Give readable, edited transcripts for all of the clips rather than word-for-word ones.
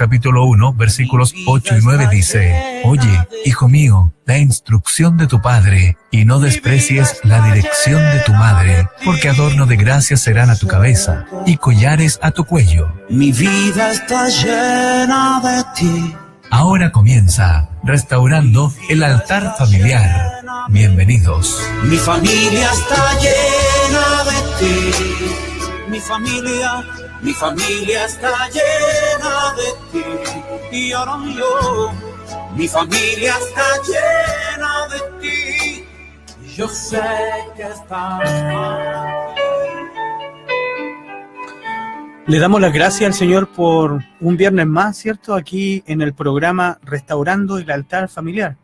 capítulo 1, versículos 8 y 9 dice: Oye, hijo mío, la instrucción de tu padre, y no desprecies la dirección de tu madre, porque adorno de gracia serán a tu cabeza, y collares a tu cuello. Mi vida está llena de ti. Ahora comienza Restaurando el Altar Familiar. Bienvenidos. Mi familia está llena de ti. Mi familia está llena de ti. Y ahora yo, mi familia está llena de ti. Yo sé que estás aquí. Le damos las gracias al Señor por un viernes más, ¿cierto? Aquí en el programa Restaurando el Altar Familiar.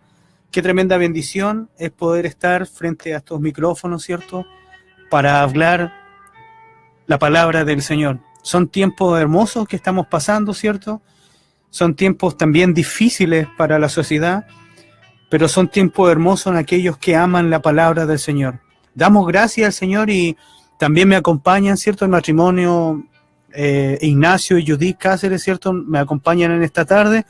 Qué tremenda bendición es poder estar frente a estos micrófonos, ¿cierto? Para hablar la palabra del Señor. Son tiempos hermosos que estamos pasando, ¿cierto? Son tiempos también difíciles para la sociedad, pero son tiempos hermosos en aquellos que aman la palabra del Señor. Damos gracias al Señor y también me acompañan, ¿cierto? El matrimonio Ignacio y Judith Cáceres, ¿cierto? Me acompañan en esta tarde,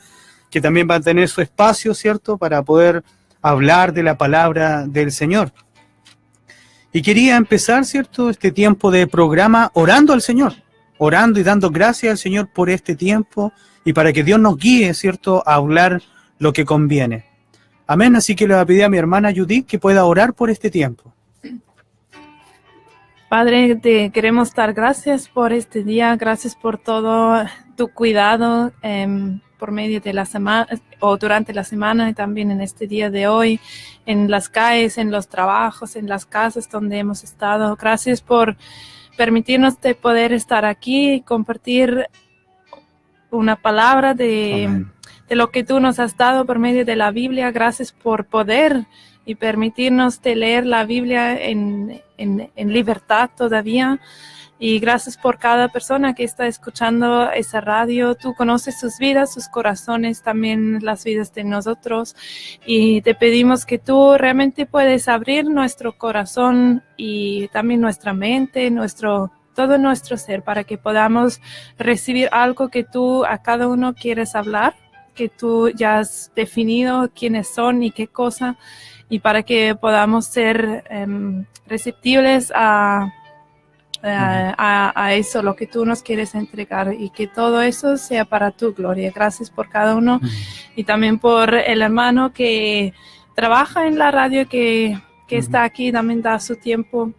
que también va a tener su espacio, ¿cierto? Para poder hablar de la palabra del Señor. Y quería empezar, ¿cierto? Este tiempo de programa orando al Señor, orando y dando gracias al Señor por este tiempo y para que Dios nos guíe, ¿cierto? A hablar lo que conviene. Amén. Así que le voy a pedir a mi hermana Judith que pueda orar por este tiempo. Padre, te queremos dar gracias por este día, gracias por todo tu cuidado por medio de la semana o durante la semana y también en este día de hoy, en las calles, en los trabajos, en las casas donde hemos estado. Gracias por permitirnos de poder estar aquí y compartir una palabra de lo que tú nos has dado por medio de la Biblia. Gracias por poder y permitirnos de leer la Biblia en libertad todavía. Y gracias por cada persona que está escuchando esa radio. Tú conoces sus vidas, sus corazones, también las vidas de nosotros. Y te pedimos que tú realmente puedes abrir nuestro corazón y también nuestra mente, todo nuestro ser, para que podamos recibir algo que tú a cada uno quieres hablar, que tú ya has definido quiénes son y qué cosa, y para que podamos ser receptibles a eso, lo que tú nos quieres entregar, y que todo eso sea para tu gloria. Gracias por cada uno y también por el hermano que trabaja en la radio, que está aquí, también da su tiempo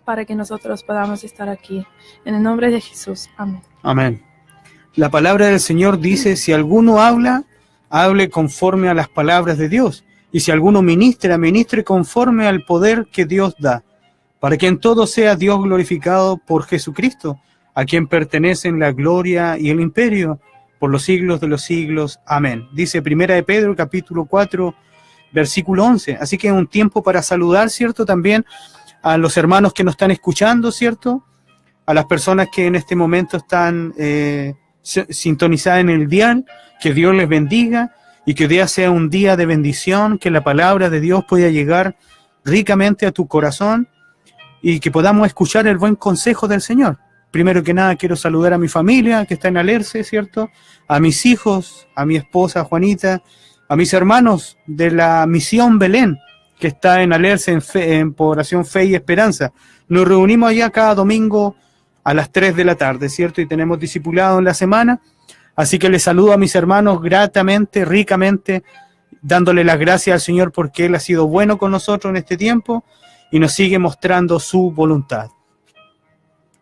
para que nosotros podamos estar aquí. En el nombre de Jesús. Amén. Amén. La palabra del Señor dice: si alguno habla, hable conforme a las palabras de Dios. Y si alguno ministra, ministre conforme al poder que Dios da, para que en todo sea Dios glorificado por Jesucristo, a quien pertenecen la gloria y el imperio por los siglos de los siglos. Amén. Dice Primera de Pedro, capítulo 4, versículo 11. Así que es un tiempo para saludar, ¿cierto? También a los hermanos que nos están escuchando, ¿cierto? A las personas que en este momento están sintonizadas en el dial. Que Dios les bendiga y que hoy día sea un día de bendición, que la palabra de Dios pueda llegar ricamente a tu corazón y que podamos escuchar el buen consejo del Señor. Primero que nada quiero saludar a mi familia que está en Alerce, ¿cierto? A mis hijos, a mi esposa Juanita, a mis hermanos de la Misión Belén, que está en Alerce, en Población Fe y Esperanza. Nos reunimos allá cada domingo a las 3 de la tarde, ¿cierto? Y tenemos discipulado en la semana. Así que les saludo a mis hermanos gratamente, ricamente, dándole las gracias al Señor porque Él ha sido bueno con nosotros en este tiempo y nos sigue mostrando su voluntad.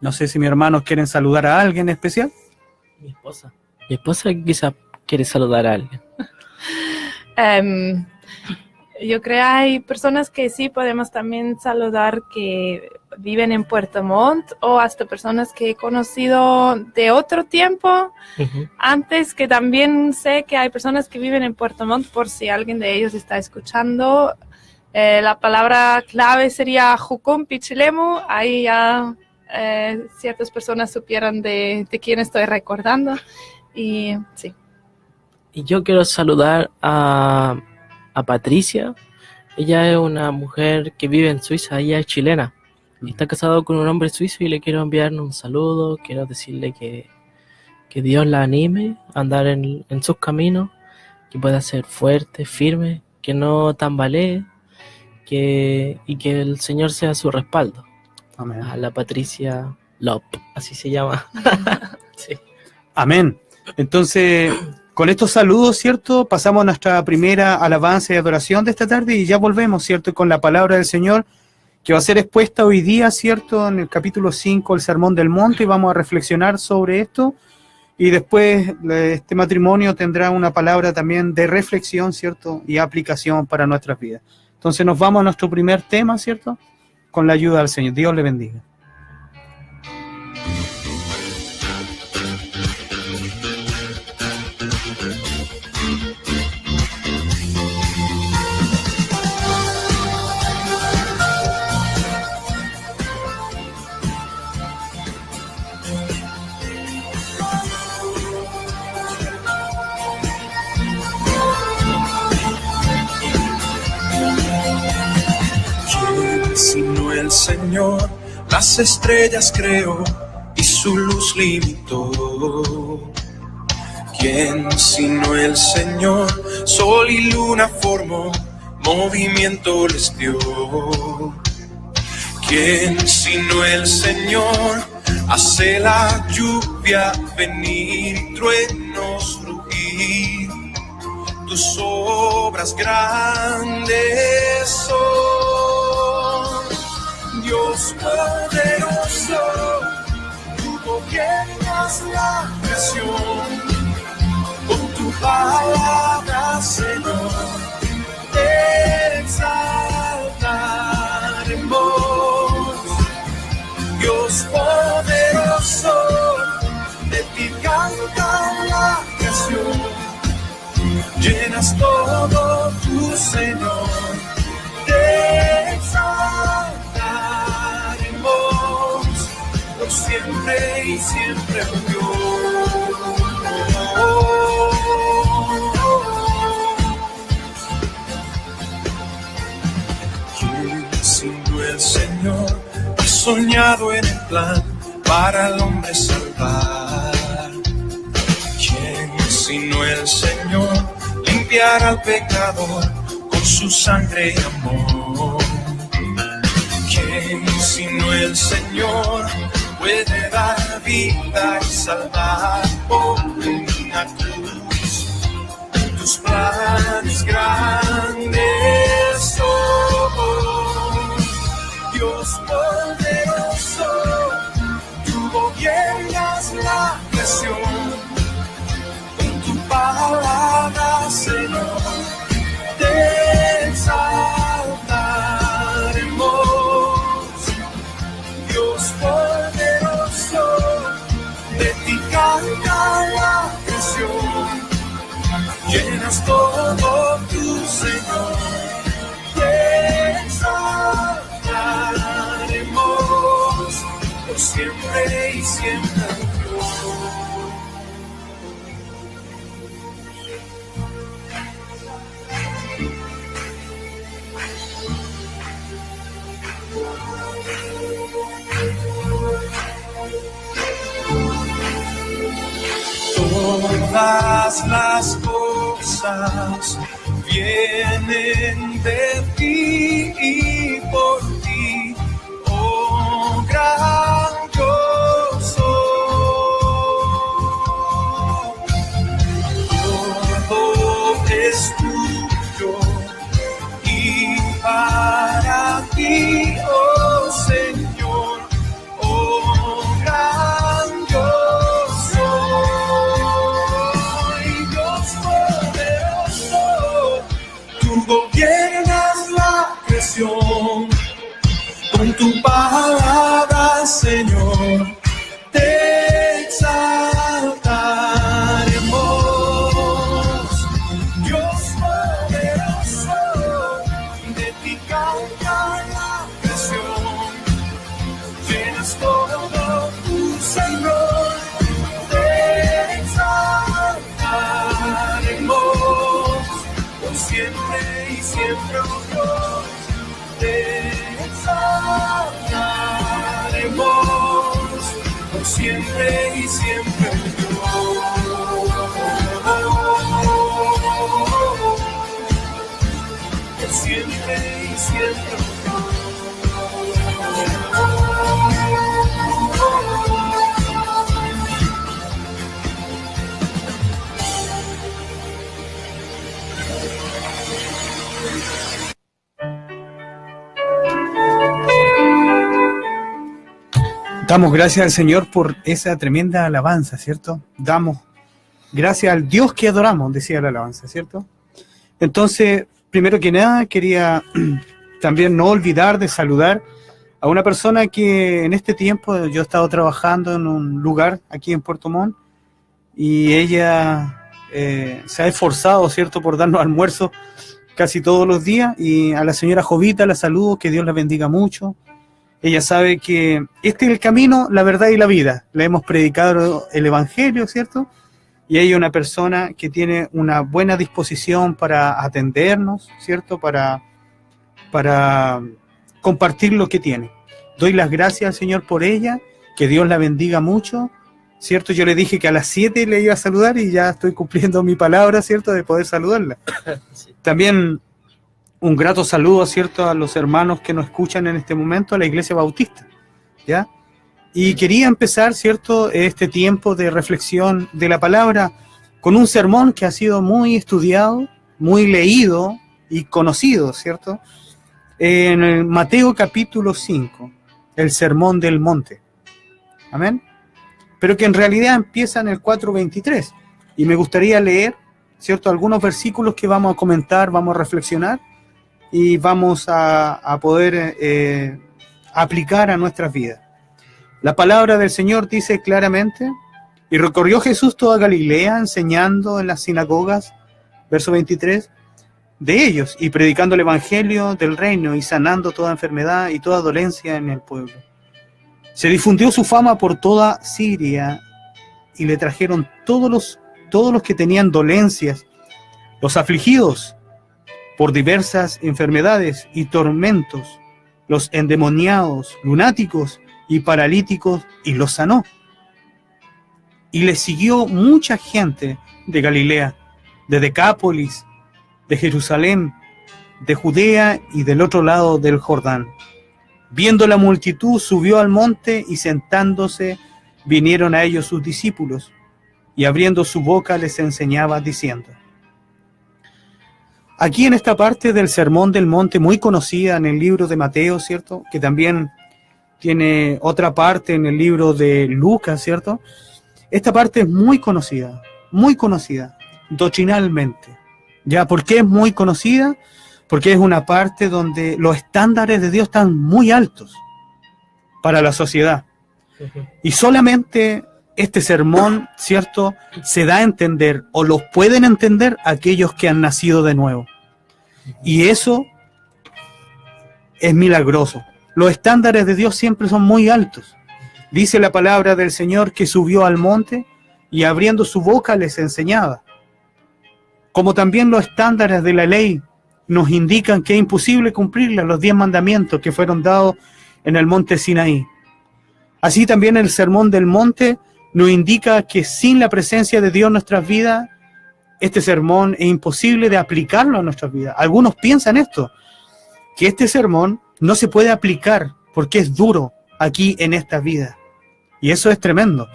No sé si mis hermanos quieren saludar a alguien especial. Mi esposa quizá quiere saludar a alguien. Yo creo que hay personas que sí podemos también saludar que viven en Puerto Montt, o hasta personas que he conocido de otro tiempo antes, que también sé que hay personas que viven en Puerto Montt, por si alguien de ellos está escuchando. La palabra clave sería Jukum Pichilemu. Ahí ya ciertas personas supieran de quién estoy recordando. Y sí. Y yo quiero saludar a Patricia. Ella es una mujer que vive en Suiza, ella es chilena. Está casado con un hombre suizo y le quiero enviar un saludo. Quiero decirle que Que Dios la anime a andar en sus caminos, que pueda ser fuerte, firme, que no tambalee, y que el Señor sea su respaldo. Amén. A la Patricia Lop, así se llama. Sí. Amén. Entonces, con estos saludos, ¿cierto? Pasamos a nuestra primera alabanza y adoración de esta tarde y ya volvemos, ¿cierto? Con la palabra del Señor, que va a ser expuesta hoy día, ¿cierto? En el capítulo 5, el Sermón del Monte, y vamos a reflexionar sobre esto. Y después este matrimonio tendrá una palabra también de reflexión, ¿cierto? Y aplicación para nuestras vidas. Entonces nos vamos a nuestro primer tema, ¿cierto? Con la ayuda del Señor. Dios le bendiga. Sino el Señor, las estrellas creó y su luz limitó. ¿Quién sino el Señor, sol y luna formó, movimiento les dio? ¿Quién sino el Señor, hace la lluvia venir, truenos rugir? Tus obras grandes son. Dios poderoso, tú gobiernas la creación. Con tu palabra, Señor, te exaltaremos. Dios poderoso, de ti canta la creación. Llenas todo tu Señor, te exaltaremos por siempre y siempre, Dios. ¿Quién sino el Señor ha soñado en el plan para el hombre salvar? ¿Quién sino el Señor limpiar al pecador con su sangre y amor? ¿Quién sino el Señor puede dar vida y salvar por una cruz? Tus planes grandes son. Dios poderoso, tú gobiernas la creación. Con tu palabra, Señor, te exaltaremos. Dios poderoso, de ti canta la creación. Llenas todo tu Señor, te exaltaremos por siempre y siempre, Dios. Todas las cosas vienen de ti y por ti, oh gran yo soy. Todo es tuyo y para ti, oh Señor, oh gran yo soy. Dios poderoso, tú gobiernas la creación. Con tu palabra, Señor, te exaltaremos. Dios poderoso, de ti canta la creación. Llenas todo tu Señor, te exaltaremos por siempre y siempre, oh Dios. Te exaltaremos por siempre y siempre, oh Dios. Damos gracias al Señor por esa tremenda alabanza, ¿cierto? Damos gracias al Dios que adoramos, decía la alabanza, ¿cierto? Entonces, primero que nada, quería también no olvidar de saludar a una persona que en este tiempo yo he estado trabajando en un lugar aquí en Puerto Montt y ella se ha esforzado, ¿cierto?, por darnos almuerzo casi todos los días, y a la señora Jovita la saludo, que Dios la bendiga mucho. Ella sabe que este es el camino, la verdad y la vida. Le hemos predicado el Evangelio, ¿cierto? Y ella es una persona que tiene una buena disposición para atendernos, ¿cierto? Para compartir lo que tiene. Doy las gracias al Señor por ella, que Dios la bendiga mucho, ¿cierto? Yo le dije que a las 7 le iba a saludar y ya estoy cumpliendo mi palabra, ¿cierto?, de poder saludarla. Sí. También un grato saludo, ¿cierto?, a los hermanos que nos escuchan en este momento, a la Iglesia Bautista, ¿ya? Y quería empezar, ¿cierto?, este tiempo de reflexión de la palabra con un sermón que ha sido muy estudiado, muy leído y conocido, ¿cierto?, en el Mateo capítulo 5, el Sermón del Monte. Amén. Pero que en realidad empieza en el 4:23. Y me gustaría leer, ¿cierto?, algunos versículos que vamos a comentar, vamos a reflexionar y vamos a poder aplicar a nuestras vidas. La palabra del Señor dice claramente: y recorrió Jesús toda Galilea, enseñando en las sinagogas, verso 23, de ellos, y predicando el evangelio del reino, y sanando toda enfermedad y toda dolencia en el pueblo. Se difundió su fama por toda Siria, y le trajeron todos los que tenían dolencias, los afligidos por diversas enfermedades y tormentos, los endemoniados, lunáticos y paralíticos, y los sanó. Y le siguió mucha gente de Galilea, de Decápolis, de Jerusalén, de Judea y del otro lado del Jordán. Viendo la multitud, subió al monte, y sentándose, vinieron a ellos sus discípulos, y abriendo su boca les enseñaba diciendo. Aquí en esta parte del Sermón del Monte, muy conocida en el libro de Mateo, ¿cierto?, que también tiene otra parte en el libro de Lucas, ¿cierto? Esta parte es muy conocida doctrinalmente. ¿Ya? ¿Por qué es muy conocida? Porque es una parte donde los estándares de Dios están muy altos para la sociedad. Y solamente este sermón, ¿cierto?, se da a entender, o los pueden entender, aquellos que han nacido de nuevo. Y eso es milagroso. Los estándares de Dios siempre son muy altos. Dice la palabra del Señor que subió al monte y abriendo su boca les enseñaba. Como también los estándares de la ley nos indican que es imposible cumplirla, los 10 mandamientos que fueron dados en el monte Sinaí. Así también el Sermón del Monte nos indica que sin la presencia de Dios en nuestras vidas, este sermón es imposible de aplicarlo a nuestras vidas. Algunos piensan esto, que este sermón no se puede aplicar porque es duro aquí en esta vida. Y eso es tremendo.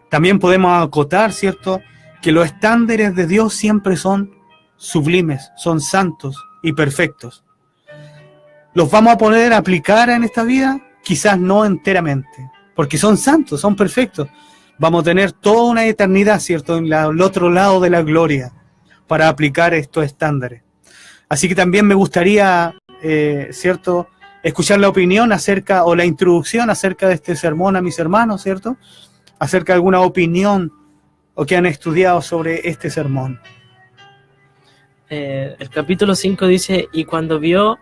También podemos acotar, ¿cierto?, que los estándares de Dios siempre son sublimes, son santos y perfectos. ¿Los vamos a poder aplicar en esta vida? Quizás no enteramente, porque son santos, son perfectos. Vamos a tener toda una eternidad, ¿cierto?, en el otro lado de la gloria para aplicar estos estándares. Así que también me gustaría, ¿cierto?, escuchar la opinión acerca, o la introducción acerca de este sermón a mis hermanos, ¿cierto?, acerca de alguna opinión o que han estudiado sobre este sermón. El capítulo 5 dice: y cuando vio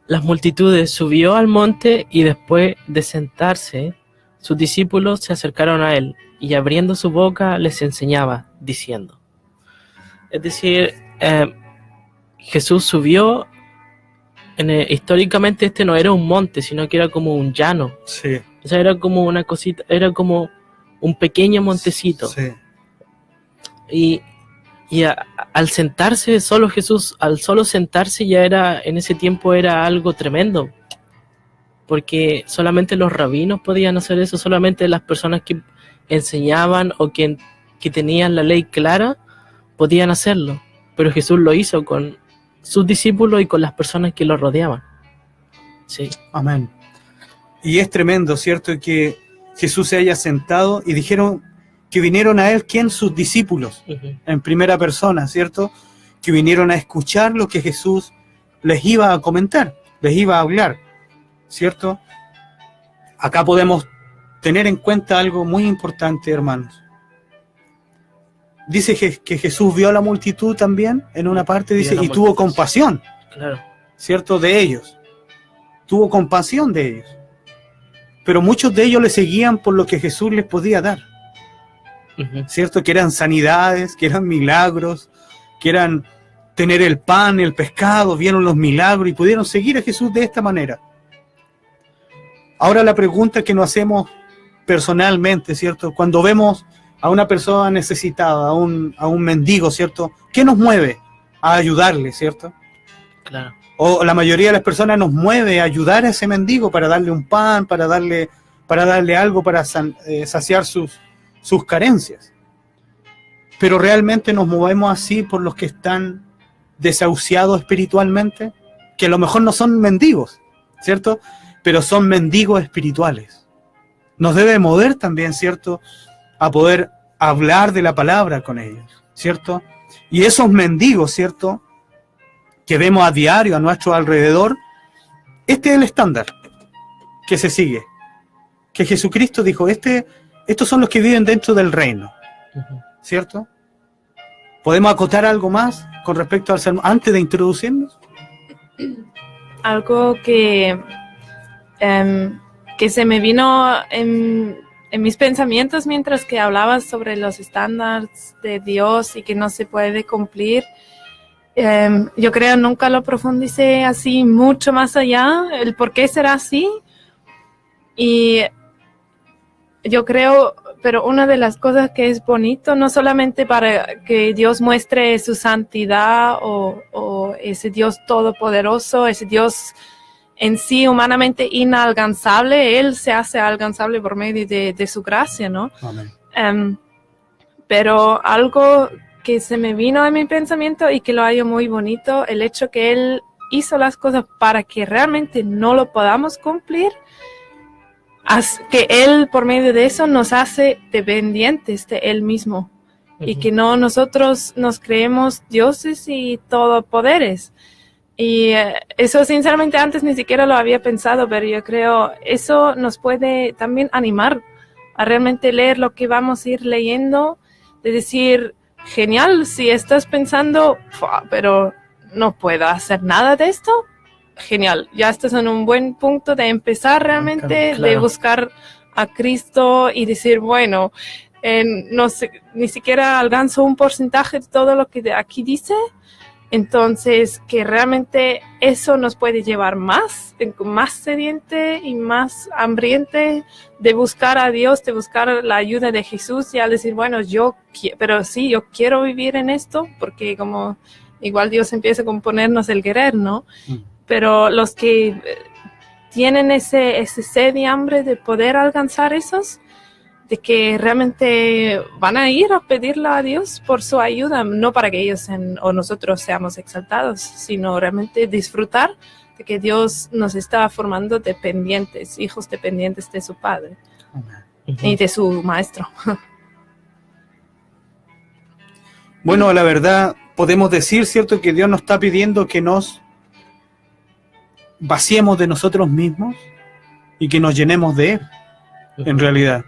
las multitudes, subió al monte, y después de sentarse, sus discípulos se acercaron a él, y abriendo su boca les enseñaba, diciendo. Es decir, Jesús subió, históricamente este no era un monte, sino que era como un llano. Sí. O sea, era como una cosita, era como un pequeño montecito. Sí. Y al sentarse, al solo sentarse ya era, en ese tiempo era algo tremendo. Porque solamente los rabinos podían hacer eso, solamente las personas que enseñaban o que tenían la ley clara podían hacerlo. Pero Jesús lo hizo con sus discípulos y con las personas que lo rodeaban. Sí. Amén. Y es tremendo, ¿cierto?, que Jesús se haya sentado y dijeron que vinieron a él, ¿quién? Sus discípulos, en primera persona, ¿cierto? Que vinieron a escuchar lo que Jesús les iba a comentar, les iba a hablar, ¿cierto? Acá podemos tener en cuenta algo muy importante, hermanos. Dice que Jesús vio a la multitud también, en una parte dice, y tuvo compasión, Claro. ¿cierto?, de ellos. Tuvo compasión de ellos. Pero muchos de ellos le seguían por lo que Jesús les podía dar, ¿cierto? Que eran sanidades, que eran milagros, que eran tener el pan, el pescado, vieron los milagros y pudieron seguir a Jesús de esta manera. Ahora la pregunta que nos hacemos personalmente, ¿cierto? Cuando vemos a una persona necesitada, a un mendigo, ¿cierto? ¿Qué nos mueve a ayudarle, ¿cierto? Claro. O la mayoría de las personas nos mueve a ayudar a ese mendigo para darle un pan, para darle algo, para saciar sus carencias. Pero realmente nos movemos así por los que están desahuciados espiritualmente, que a lo mejor no son mendigos, ¿cierto? Pero son mendigos espirituales. Nos debe mover también, ¿cierto?, a poder hablar de la palabra con ellos, ¿cierto? Y esos mendigos, ¿cierto?, que vemos a diario a nuestro alrededor, este es el estándar que se sigue. Que Jesucristo dijo, estos son los que viven dentro del reino, ¿cierto? ¿Podemos acotar algo más con respecto al sermón antes de introducirnos? Algo que se me vino en mis pensamientos mientras que hablabas sobre los estándares de Dios y que no se puede cumplir. Yo creo nunca lo profundicé así mucho más allá, el por qué será así. Y yo creo, pero una de las cosas que es bonito, no solamente para que Dios muestre su santidad o ese Dios todopoderoso, ese Dios en sí humanamente inalcanzable, Él se hace alcanzable por medio de su gracia, ¿no? Amén. Pero algo que se me vino a mi pensamiento y que lo hallo muy bonito, el hecho que Él hizo las cosas para que realmente no lo podamos cumplir, que Él por medio de eso nos hace dependientes de Él mismo, y que no nosotros nos creemos dioses y todopoderes. Y eso sinceramente antes ni siquiera lo había pensado, pero yo creo eso nos puede también animar a realmente leer lo que vamos a ir leyendo, de decir, genial, si estás pensando, pero no puedo hacer nada de esto, genial, ya estás en un buen punto de empezar realmente, claro, de buscar a Cristo y decir, bueno, no sé, ni siquiera alcanzo un porcentaje de todo lo que aquí dice, entonces que realmente eso nos puede llevar más sediente y más hambriente de buscar a Dios, de buscar la ayuda de Jesús y al decir, bueno, yo quiero vivir en esto, porque como igual Dios empieza a ponernos el querer, ¿no? Pero los que tienen ese sed y hambre de poder alcanzar esos, de que realmente van a ir a pedirle a Dios por su ayuda, no para que ellos o nosotros seamos exaltados, sino realmente disfrutar de que Dios nos está formando dependientes, hijos dependientes de su Padre y de su Maestro. Bueno, la verdad, podemos decir, ¿cierto?, que Dios nos está pidiendo que nos vaciemos de nosotros mismos y que nos llenemos de Él, en realidad.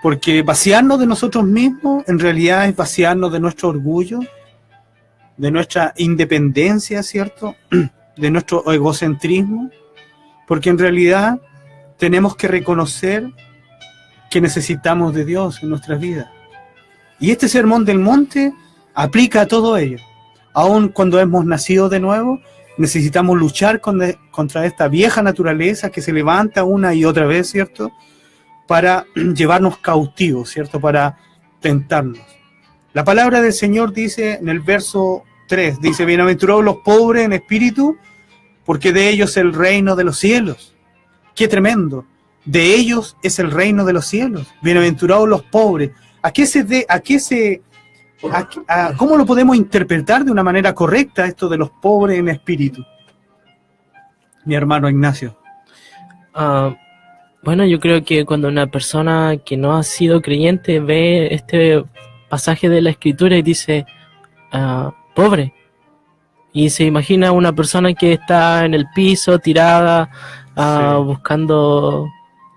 Porque vaciarnos de nosotros mismos en realidad es vaciarnos de nuestro orgullo, de nuestra independencia, ¿cierto?, de nuestro egocentrismo, porque en realidad tenemos que reconocer que necesitamos de Dios en nuestras vidas. Y este sermón del monte aplica a todo ello. Aun cuando hemos nacido de nuevo, necesitamos luchar contra esta vieja naturaleza que se levanta una y otra vez, ¿cierto?, para llevarnos cautivos, ¿cierto?, para tentarnos. La palabra del Señor dice en el verso 3, dice, bienaventurados los pobres en espíritu, porque de ellos es el reino de los cielos. ¡Qué tremendo! De ellos es el reino de los cielos. Bienaventurados los pobres. ¿Cómo lo podemos interpretar de una manera correcta esto de los pobres en espíritu? Mi hermano Ignacio. Bueno, yo creo que cuando una persona que no ha sido creyente ve este pasaje de la Escritura y dice, pobre, y se imagina una persona que está en el piso, tirada, buscando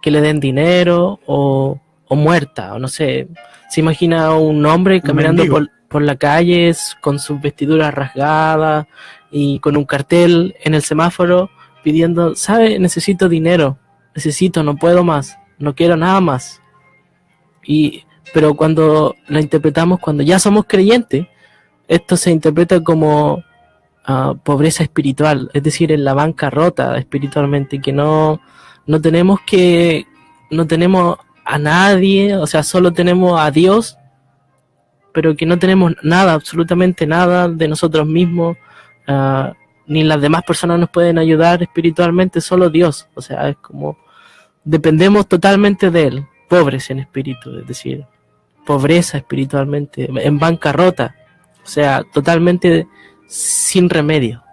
que le den dinero, o muerta, o no sé, se imagina a un hombre caminando por la calle con sus vestiduras rasgadas y con un cartel en el semáforo pidiendo, ¿sabe? Necesito dinero, no puedo más, no quiero nada más. Pero cuando la interpretamos, cuando ya somos creyentes, esto se interpreta como pobreza espiritual, es decir, en la bancarrota espiritualmente, que no tenemos a nadie, o sea, solo tenemos a Dios, pero que no tenemos nada, absolutamente nada de nosotros mismos, ni las demás personas nos pueden ayudar espiritualmente, solo Dios. O sea, es como dependemos totalmente de Él, pobres en espíritu, es decir, pobreza espiritualmente, en bancarrota, o sea, totalmente sin remedio.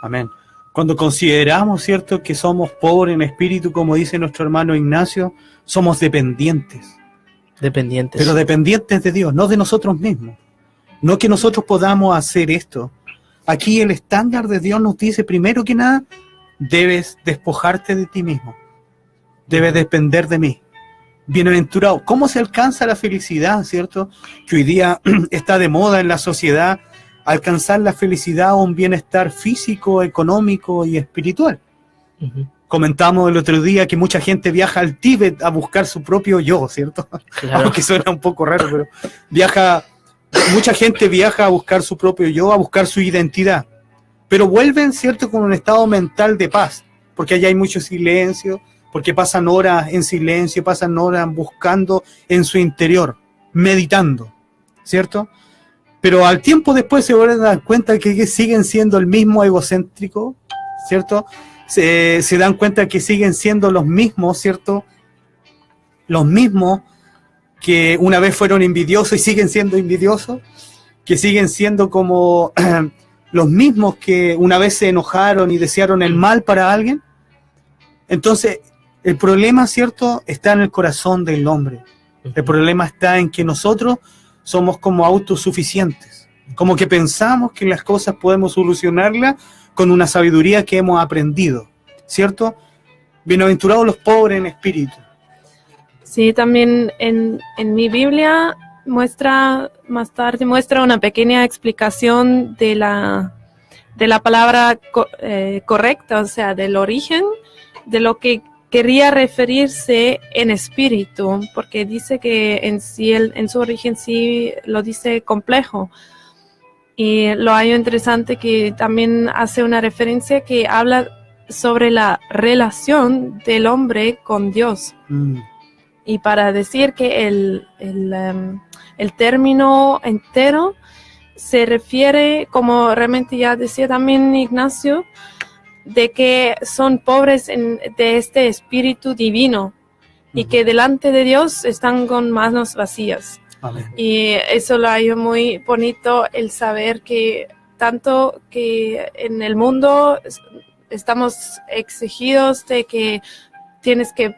Amén. Cuando consideramos, ¿cierto?, que somos pobres en espíritu, como dice nuestro hermano Ignacio, somos dependientes. Pero dependientes de Dios, no de nosotros mismos. No que nosotros podamos hacer esto. Aquí el estándar de Dios nos dice, primero que nada, debes despojarte de ti mismo. Debes depender de mí. Bienaventurado. ¿Cómo se alcanza la felicidad, cierto? Que hoy día está de moda en la sociedad alcanzar la felicidad o un bienestar físico, económico y espiritual. Comentamos el otro día que mucha gente viaja al Tíbet a buscar su propio yo, ¿cierto? Claro. Aunque suena un poco raro, pero mucha gente viaja a buscar su propio yo, a buscar su identidad. Pero vuelven, ¿cierto?, con un estado mental de paz, porque allá hay mucho silencio, porque pasan horas en silencio, pasan horas buscando en su interior, meditando, ¿cierto? Pero al tiempo después se vuelven a dar cuenta que siguen siendo el mismo egocéntrico, ¿cierto? Se dan cuenta que siguen siendo los mismos, ¿cierto? Los mismos que una vez fueron envidiosos y siguen siendo envidiosos, que siguen siendo como los mismos que una vez se enojaron y desearon el mal para alguien. Entonces, el problema, ¿cierto?, está en el corazón del hombre. El problema está en que nosotros somos como autosuficientes, como que pensamos que las cosas podemos solucionarlas con una sabiduría que hemos aprendido, ¿cierto? Bienaventurados los pobres en espíritu. Sí, también en mi Biblia muestra una pequeña explicación de la palabra correcta, o sea, del origen, de lo que quería referirse en espíritu, porque dice que en su origen sí lo dice complejo. Y lo hallo interesante que también hace una referencia que habla sobre la relación del hombre con Dios. Y para decir que el término entero se refiere, como realmente ya decía también Ignacio, de que son pobres de este espíritu divino y que delante de Dios están con manos vacías. Amén. Y eso lo hallo muy bonito, el saber que tanto que en el mundo estamos exigidos de que tienes que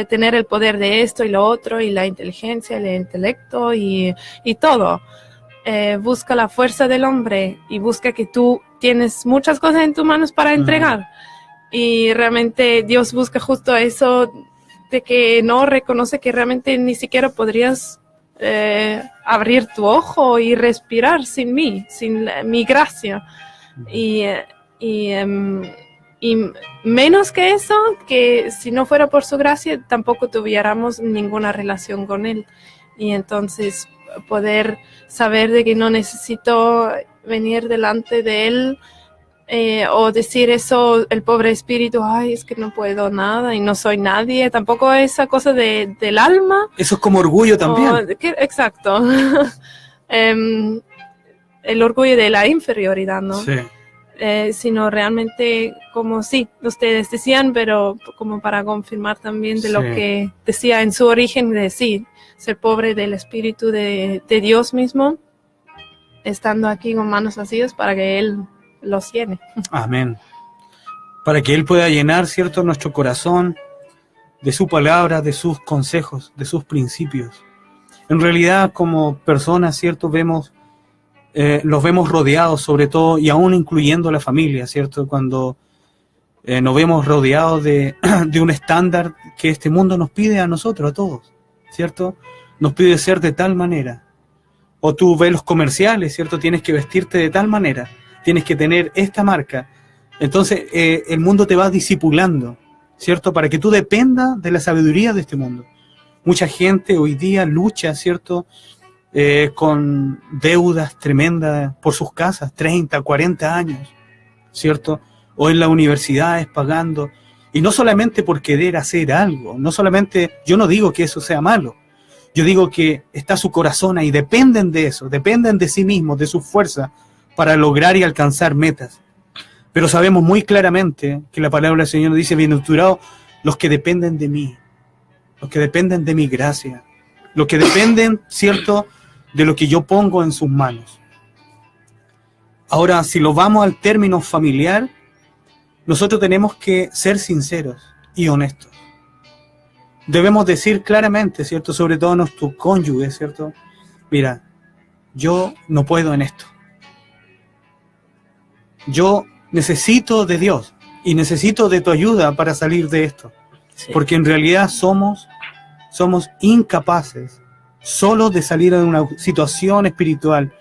tener el poder de esto y lo otro, y la inteligencia, el intelecto y todo. Busca la fuerza del hombre y busca que tú tienes muchas cosas en tus manos para entregar. Y realmente Dios busca justo eso, de que no reconoce que realmente ni siquiera podrías abrir tu ojo y respirar sin mí, sin mi gracia. Y menos que eso, que si no fuera por su gracia, tampoco tuviéramos ninguna relación con Él. Y entonces poder saber de que no necesito venir delante de Él o decir eso, el pobre espíritu, ay, es que no puedo nada y no soy nadie, tampoco esa cosa del alma. Eso es como orgullo también. Exacto. El orgullo de la inferioridad, ¿no? Sí. Sino realmente, como sí, ustedes decían, pero como para confirmar también de lo que decía en su origen, de sí, ser pobre del espíritu de Dios mismo, estando aquí con manos vacías para que Él los llene. Amén. para que Él pueda llenar, ¿cierto?, nuestro corazón de su palabra, de sus consejos, de sus principios. En realidad, como personas, ¿cierto?, los vemos rodeados, sobre todo, y aún incluyendo la familia, ¿cierto?, cuando nos vemos rodeados de un estándar que este mundo nos pide a nosotros, a todos, ¿cierto? Nos pide ser de tal manera. O tú ves los comerciales, ¿cierto? Tienes que vestirte de tal manera, tienes que tener esta marca. Entonces, el mundo te va discipulando, ¿cierto? Para que tú dependas de la sabiduría de este mundo. Mucha gente hoy día lucha, ¿cierto?, con deudas tremendas por sus casas, 30, 40 años, ¿cierto? O en las universidades pagando, y no solamente por querer hacer algo, no solamente, yo no digo que eso sea malo, yo digo que está su corazón ahí, dependen de eso, dependen de sí mismos, de su fuerza, para lograr y alcanzar metas. Pero sabemos muy claramente que la palabra del Señor nos dice, bienaventurados los que dependen de mí, los que dependen de mi gracia, los que dependen, ¿cierto?, de lo que yo pongo en sus manos. Ahora, si lo vamos al término familiar, nosotros tenemos que ser sinceros y honestos. Debemos decir claramente, ¿cierto?, sobre todo a nuestros cónyuges, ¿cierto?, mira, yo no puedo en esto. Yo necesito de Dios y necesito de tu ayuda para salir de esto. Sí. Porque en realidad somos incapaces solo de salir de una situación espiritual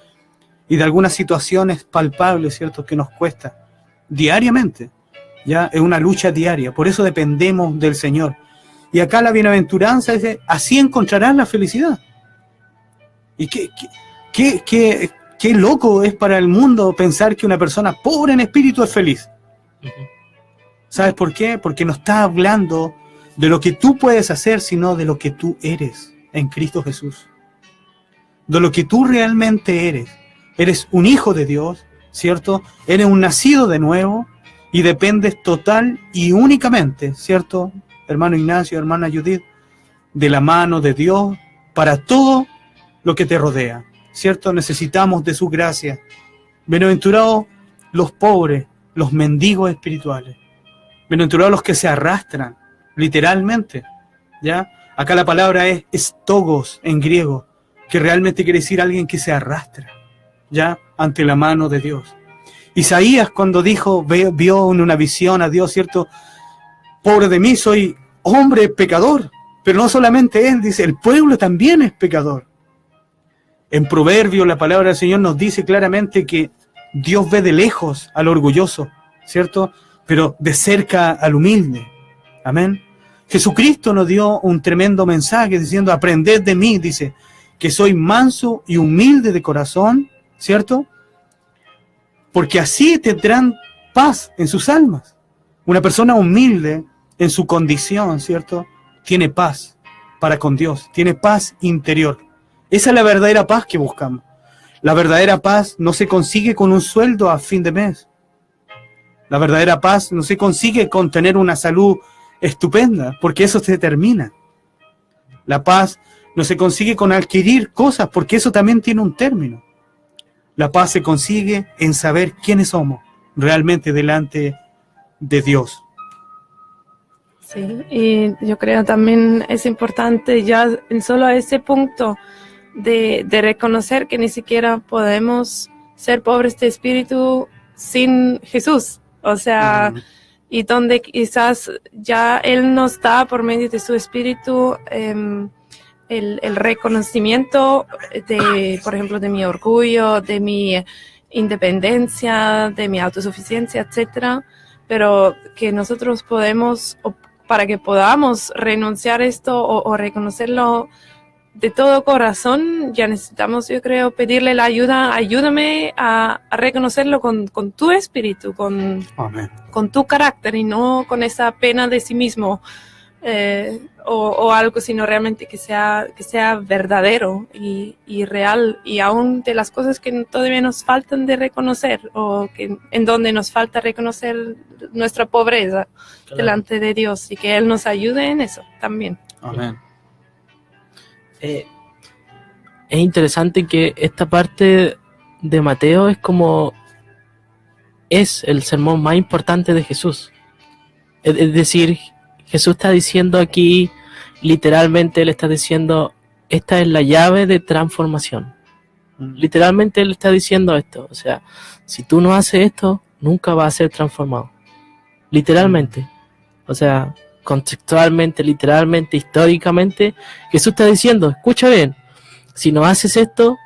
y de algunas situaciones palpables, ¿cierto?, que nos cuesta diariamente. Ya es una lucha diaria, por eso dependemos del Señor. Y acá la bienaventuranza dice, así encontrarás la felicidad. Y qué loco es para el mundo pensar que una persona pobre en espíritu es feliz. ¿Sabes por qué? Porque no está hablando de lo que tú puedes hacer, sino de lo que tú eres en Cristo Jesús. De lo que tú realmente eres. Eres un hijo de Dios, ¿cierto? Eres un nacido de nuevo y dependes total y únicamente, ¿cierto, hermano Ignacio, hermana Judith, de la mano de Dios para todo lo que te rodea, ¿cierto? Necesitamos de su gracia. Bienaventurados los pobres, los mendigos espirituales. Bienaventurados los que se arrastran, literalmente, ¿ya? Acá la palabra es estogos en griego, que realmente quiere decir alguien que se arrastra, ¿ya?, ante la mano de Dios. Isaías, cuando vio en una visión a Dios, ¿cierto?, pobre de mí, soy hombre pecador. Pero no solamente él, dice, el pueblo también es pecador. En Proverbios, la palabra del Señor nos dice claramente que Dios ve de lejos al orgulloso, ¿cierto?, pero de cerca al humilde. Amén. Jesucristo nos dio un tremendo mensaje diciendo, aprended de mí, dice, que soy manso y humilde de corazón, ¿cierto?, porque así tendrán paz en sus almas. Una persona humilde en su condición, ¿cierto?, tiene paz para con Dios, tiene paz interior. Esa es la verdadera paz que buscamos. La verdadera paz no se consigue con un sueldo a fin de mes. La verdadera paz no se consigue con tener una salud estupenda, porque eso se termina. La paz no se consigue con adquirir cosas, porque eso también tiene un término. La paz se consigue en saber quiénes somos realmente delante de Dios. Sí, y yo creo también es importante ya en solo ese punto de reconocer que ni siquiera podemos ser pobres de espíritu sin Jesús. O sea, y donde quizás ya Él nos da por medio de su espíritu el reconocimiento de, por ejemplo, de mi orgullo, de mi independencia, de mi autosuficiencia, etcétera, pero que nosotros podemos, para que podamos renunciar esto o reconocerlo de todo corazón, ya necesitamos, yo creo, pedirle la ayuda. Ayúdame a reconocerlo con tu espíritu, con tu carácter y no con esa pena de sí mismo o algo, sino realmente que sea verdadero y real, y aún de las cosas que todavía nos faltan de reconocer o que en donde nos falta reconocer nuestra pobreza delante de Dios, y que Él nos ayude en eso también. Amén. Es interesante que esta parte de Mateo es el sermón más importante de Jesús, Es decir, Jesús está diciendo aquí, literalmente Él está diciendo, esta es la llave de transformación. Literalmente Él está diciendo esto. O sea, si tú no haces esto, nunca vas a ser transformado. Literalmente. O sea, contextualmente, literalmente, históricamente, Jesús está diciendo, escucha bien, si no haces esto,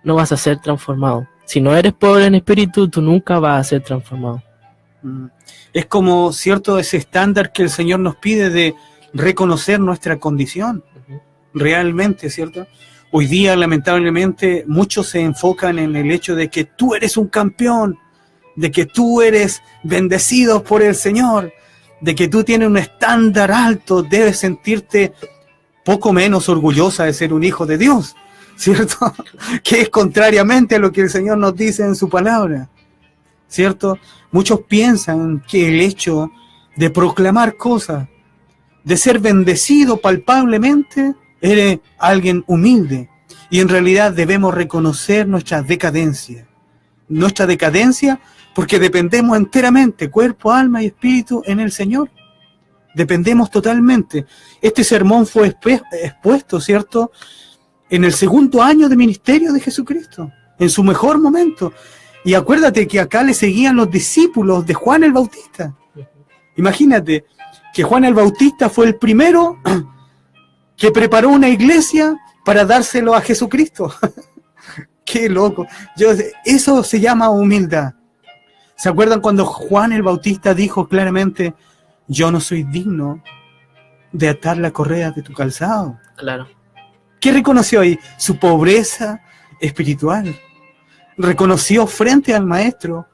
no vas a ser transformado. Si no eres pobre en espíritu, tú nunca vas a ser transformado. Es como cierto ese estándar que el Señor nos pide de reconocer nuestra condición. Realmente, ¿cierto? Hoy día, lamentablemente, muchos se enfocan en el hecho de que tú eres un campeón, de que tú eres bendecido por el Señor, de que tú tienes un estándar alto, debes sentirte poco menos orgullosa de ser un hijo de Dios, ¿cierto? Que es contrariamente a lo que el Señor nos dice en su palabra, ¿cierto? Muchos piensan que el hecho de proclamar cosas, de ser bendecido palpablemente, eres alguien humilde, y en realidad debemos reconocer nuestra decadencia porque dependemos enteramente, cuerpo, alma y espíritu, en el Señor. Dependemos totalmente. Este sermón fue expuesto, ¿cierto?, en el 2.º año de ministerio de Jesucristo, en su mejor momento. Y acuérdate que acá le seguían los discípulos de Juan el Bautista. Imagínate que Juan el Bautista fue el primero que preparó una iglesia para dárselo a Jesucristo. ¡Qué loco! Eso se llama humildad. ¿Se acuerdan cuando Juan el Bautista dijo claramente, yo no soy digno de atar la correa de tu calzado? Claro. ¿Qué reconoció ahí? Su pobreza espiritual. Reconoció frente al maestro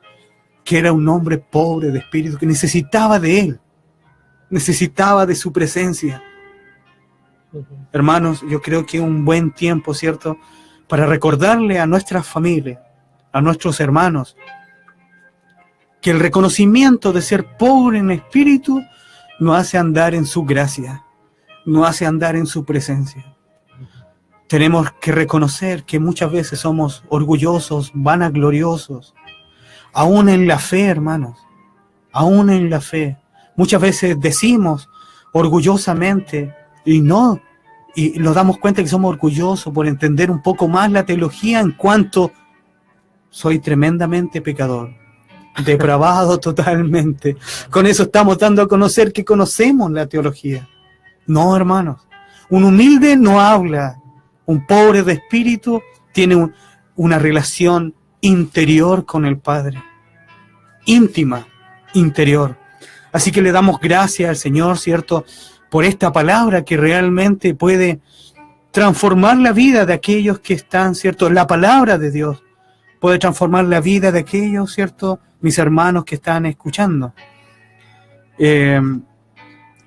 que era un hombre pobre de espíritu, que necesitaba de él, necesitaba de su presencia. Hermanos, yo creo que es un buen tiempo, ¿cierto?, para recordarle a nuestras familias, a nuestros hermanos, que el reconocimiento de ser pobre en espíritu nos hace andar en su gracia, nos hace andar en su presencia. Tenemos que reconocer que muchas veces somos orgullosos, vanagloriosos, aún en la fe, hermanos, aún en la fe. Muchas veces decimos orgullosamente y nos damos cuenta que somos orgullosos por entender un poco más la teología en cuanto soy tremendamente pecador, depravado totalmente. Con eso estamos dando a conocer que conocemos la teología. No, hermanos, un humilde no habla. Un pobre de espíritu tiene una relación interior con el Padre, íntima, interior. Así que le damos gracias al Señor, ¿cierto?, por esta palabra que realmente puede transformar la vida de aquellos que están, ¿cierto? La palabra de Dios puede transformar la vida de aquellos, ¿cierto?, mis hermanos que están escuchando.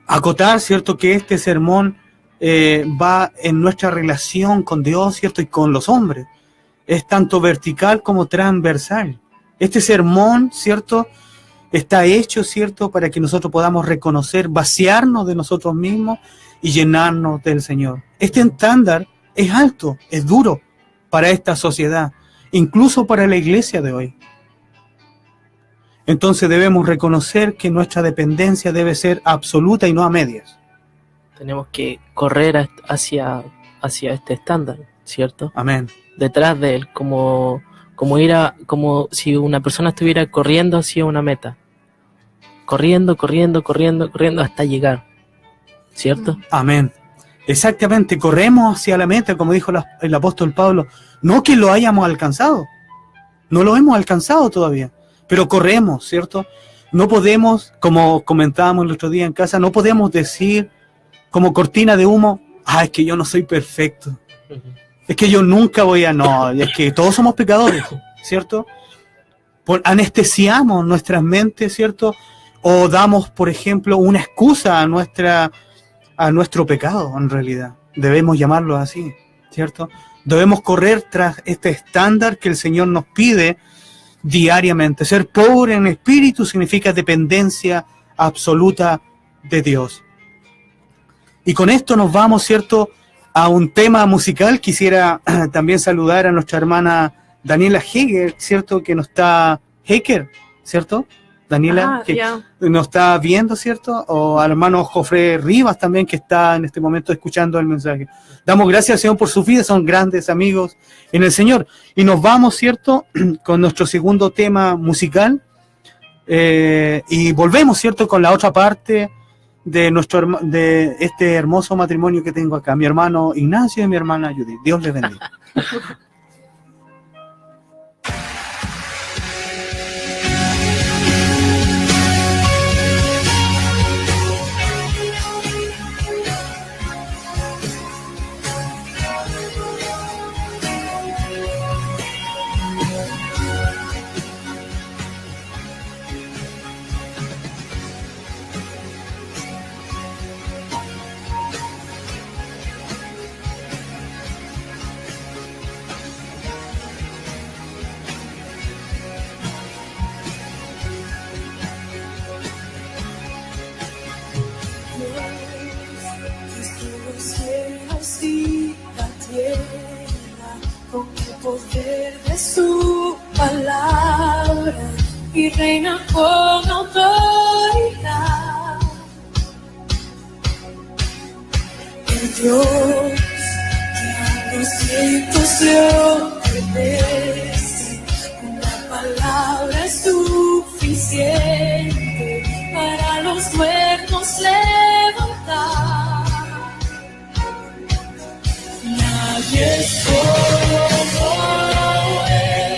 Acotar, ¿cierto?, que este sermón va en nuestra relación con Dios, ¿cierto?, y con los hombres. Es tanto vertical como transversal. Este sermón, ¿cierto?, está hecho, ¿cierto?, para que nosotros podamos reconocer, vaciarnos de nosotros mismos y llenarnos del Señor. Este estándar es alto, es duro para esta sociedad, incluso para la iglesia de hoy. Entonces debemos reconocer que nuestra dependencia debe ser absoluta y no a medias. Tenemos que correr hacia este estándar, ¿cierto? Amén. Detrás de él, como si una persona estuviera corriendo hacia una meta. Corriendo hasta llegar, ¿cierto? Amén. Exactamente, corremos hacia la meta, como dijo el apóstol Pablo. No que lo hayamos alcanzado, no lo hemos alcanzado todavía, pero corremos, ¿cierto? No podemos, como comentábamos el otro día en casa, no podemos decir como cortina de humo, es que yo no soy perfecto, es que yo nunca voy a... No, es que todos somos pecadores, ¿cierto? Anestesiamos nuestras mentes, ¿cierto? O damos, por ejemplo, una excusa a nuestro pecado, en realidad. Debemos llamarlo así, ¿cierto? Debemos correr tras este estándar que el Señor nos pide diariamente. Ser pobre en espíritu significa dependencia absoluta de Dios. Y con esto nos vamos, ¿cierto?, a un tema musical. Quisiera también saludar a nuestra hermana Daniela Heger, ¿cierto?, que nos está... Heger, ¿cierto? Daniela, que nos está viendo, ¿cierto? O al hermano Jofre Rivas también, que está en este momento escuchando el mensaje. Damos gracias al Señor por sus vidas, son grandes amigos en el Señor. Y nos vamos, ¿cierto?, con nuestro segundo tema musical. Y volvemos, ¿cierto?, con la otra parte de este hermoso matrimonio que tengo acá, mi hermano Ignacio y mi hermana Judith. Dios les bendiga. Con el poder de su palabra y reina con autoridad. El Dios que a los cielos le obedece, una palabra es suficiente para los muertos levantar. Nadie es como Él,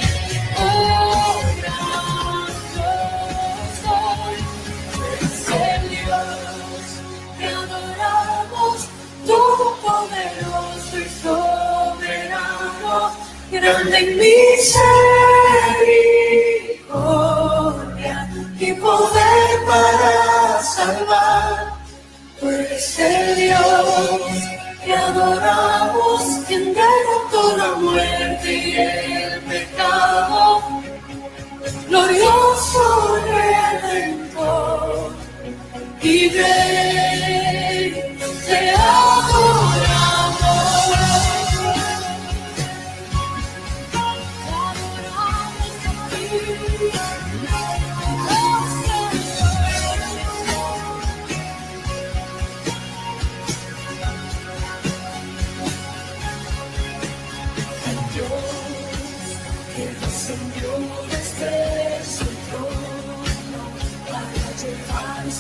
orando soy, es el Dios que adoramos, tu poderoso y soberano, grande en misericordia y poder para salvar. Tú eres el Dios que adoramos, quien derrotó la muerte y el pecado, glorioso Redentor y Rey, te adoramos.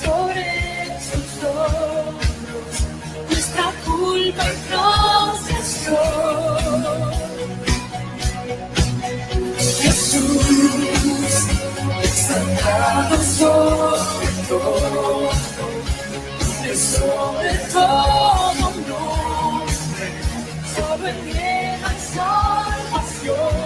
Sobre sus hombros nuestra culpa y transgresión. Jesús, exaltado sobre todo nombre, solo en Él hay salvación.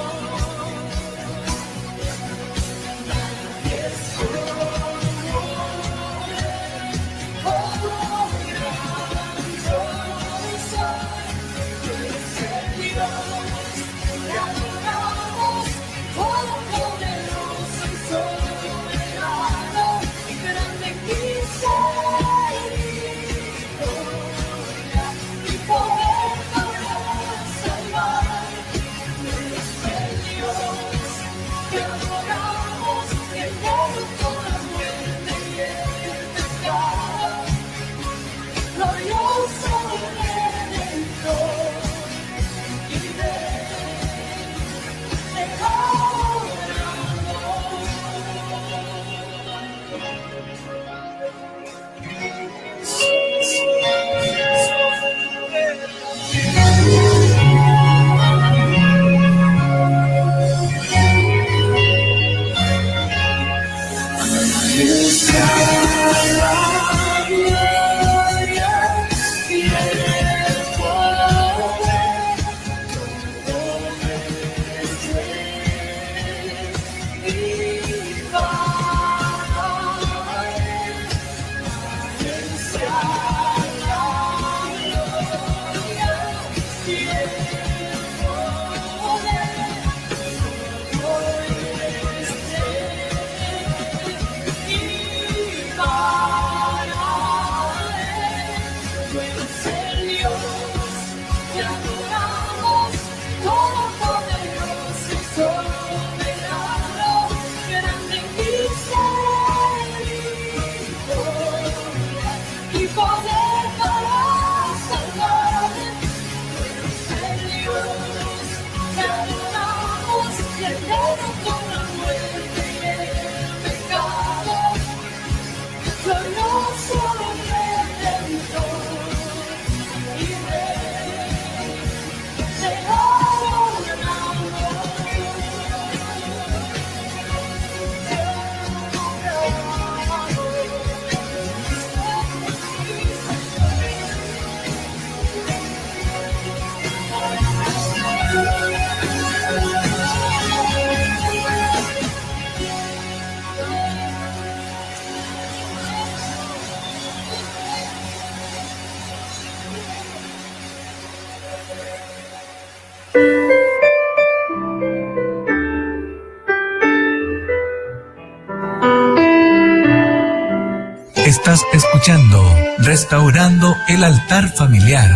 Estás escuchando Restaurando el Altar Familiar.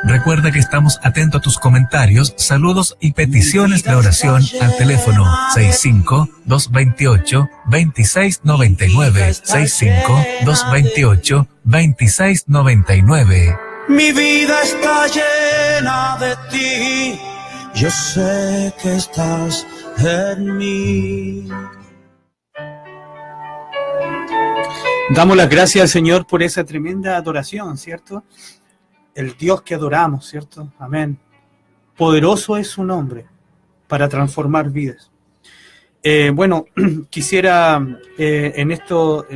Recuerda que estamos atentos a tus comentarios, saludos y peticiones de oración al teléfono 65-228-2699. 65-228-2699. Mi vida está llena de ti, yo sé que estás en mí. Damos las gracias al Señor por esa tremenda adoración, ¿cierto? El Dios que adoramos, ¿cierto? Amén. Poderoso es su nombre para transformar vidas. Bueno, quisiera en estos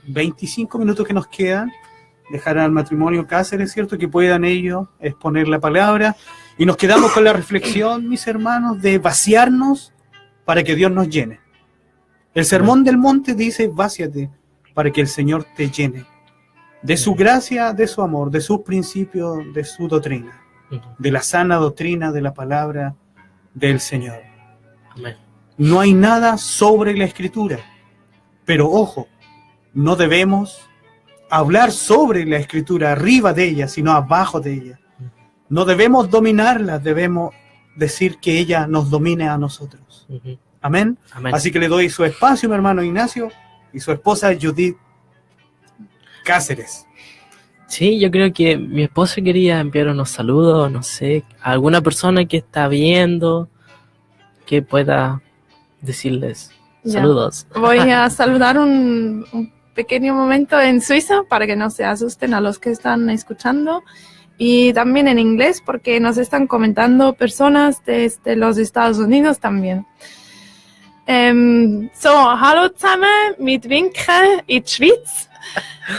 25 minutos que nos quedan, dejar al matrimonio Cáceres, ¿cierto? Que puedan ellos exponer la palabra. Y nos quedamos con la reflexión, mis hermanos, de vaciarnos para que Dios nos llene. El Sermón del Monte dice, váciate para que el Señor te llene de su gracia, de su amor, de sus principios, de su doctrina, de la sana doctrina de la palabra del Señor. Amén. No hay nada sobre la Escritura, pero ojo, no debemos hablar sobre la Escritura, arriba de ella, sino abajo de ella. No debemos dominarla, debemos decir que ella nos domine a nosotros. Amén. Amén. Así que le doy su espacio, mi hermano Ignacio, y su esposa Judith Cáceres. Sí, yo creo que mi esposa quería enviar unos saludos, no sé, a alguna persona que está viendo, que pueda decirles saludos. Voy a saludar un pequeño momento en Suiza para que no se asusten a los que están escuchando, y también en inglés porque nos están comentando personas desde los Estados Unidos también. Hallo zusammen mit Winken in die Schweiz.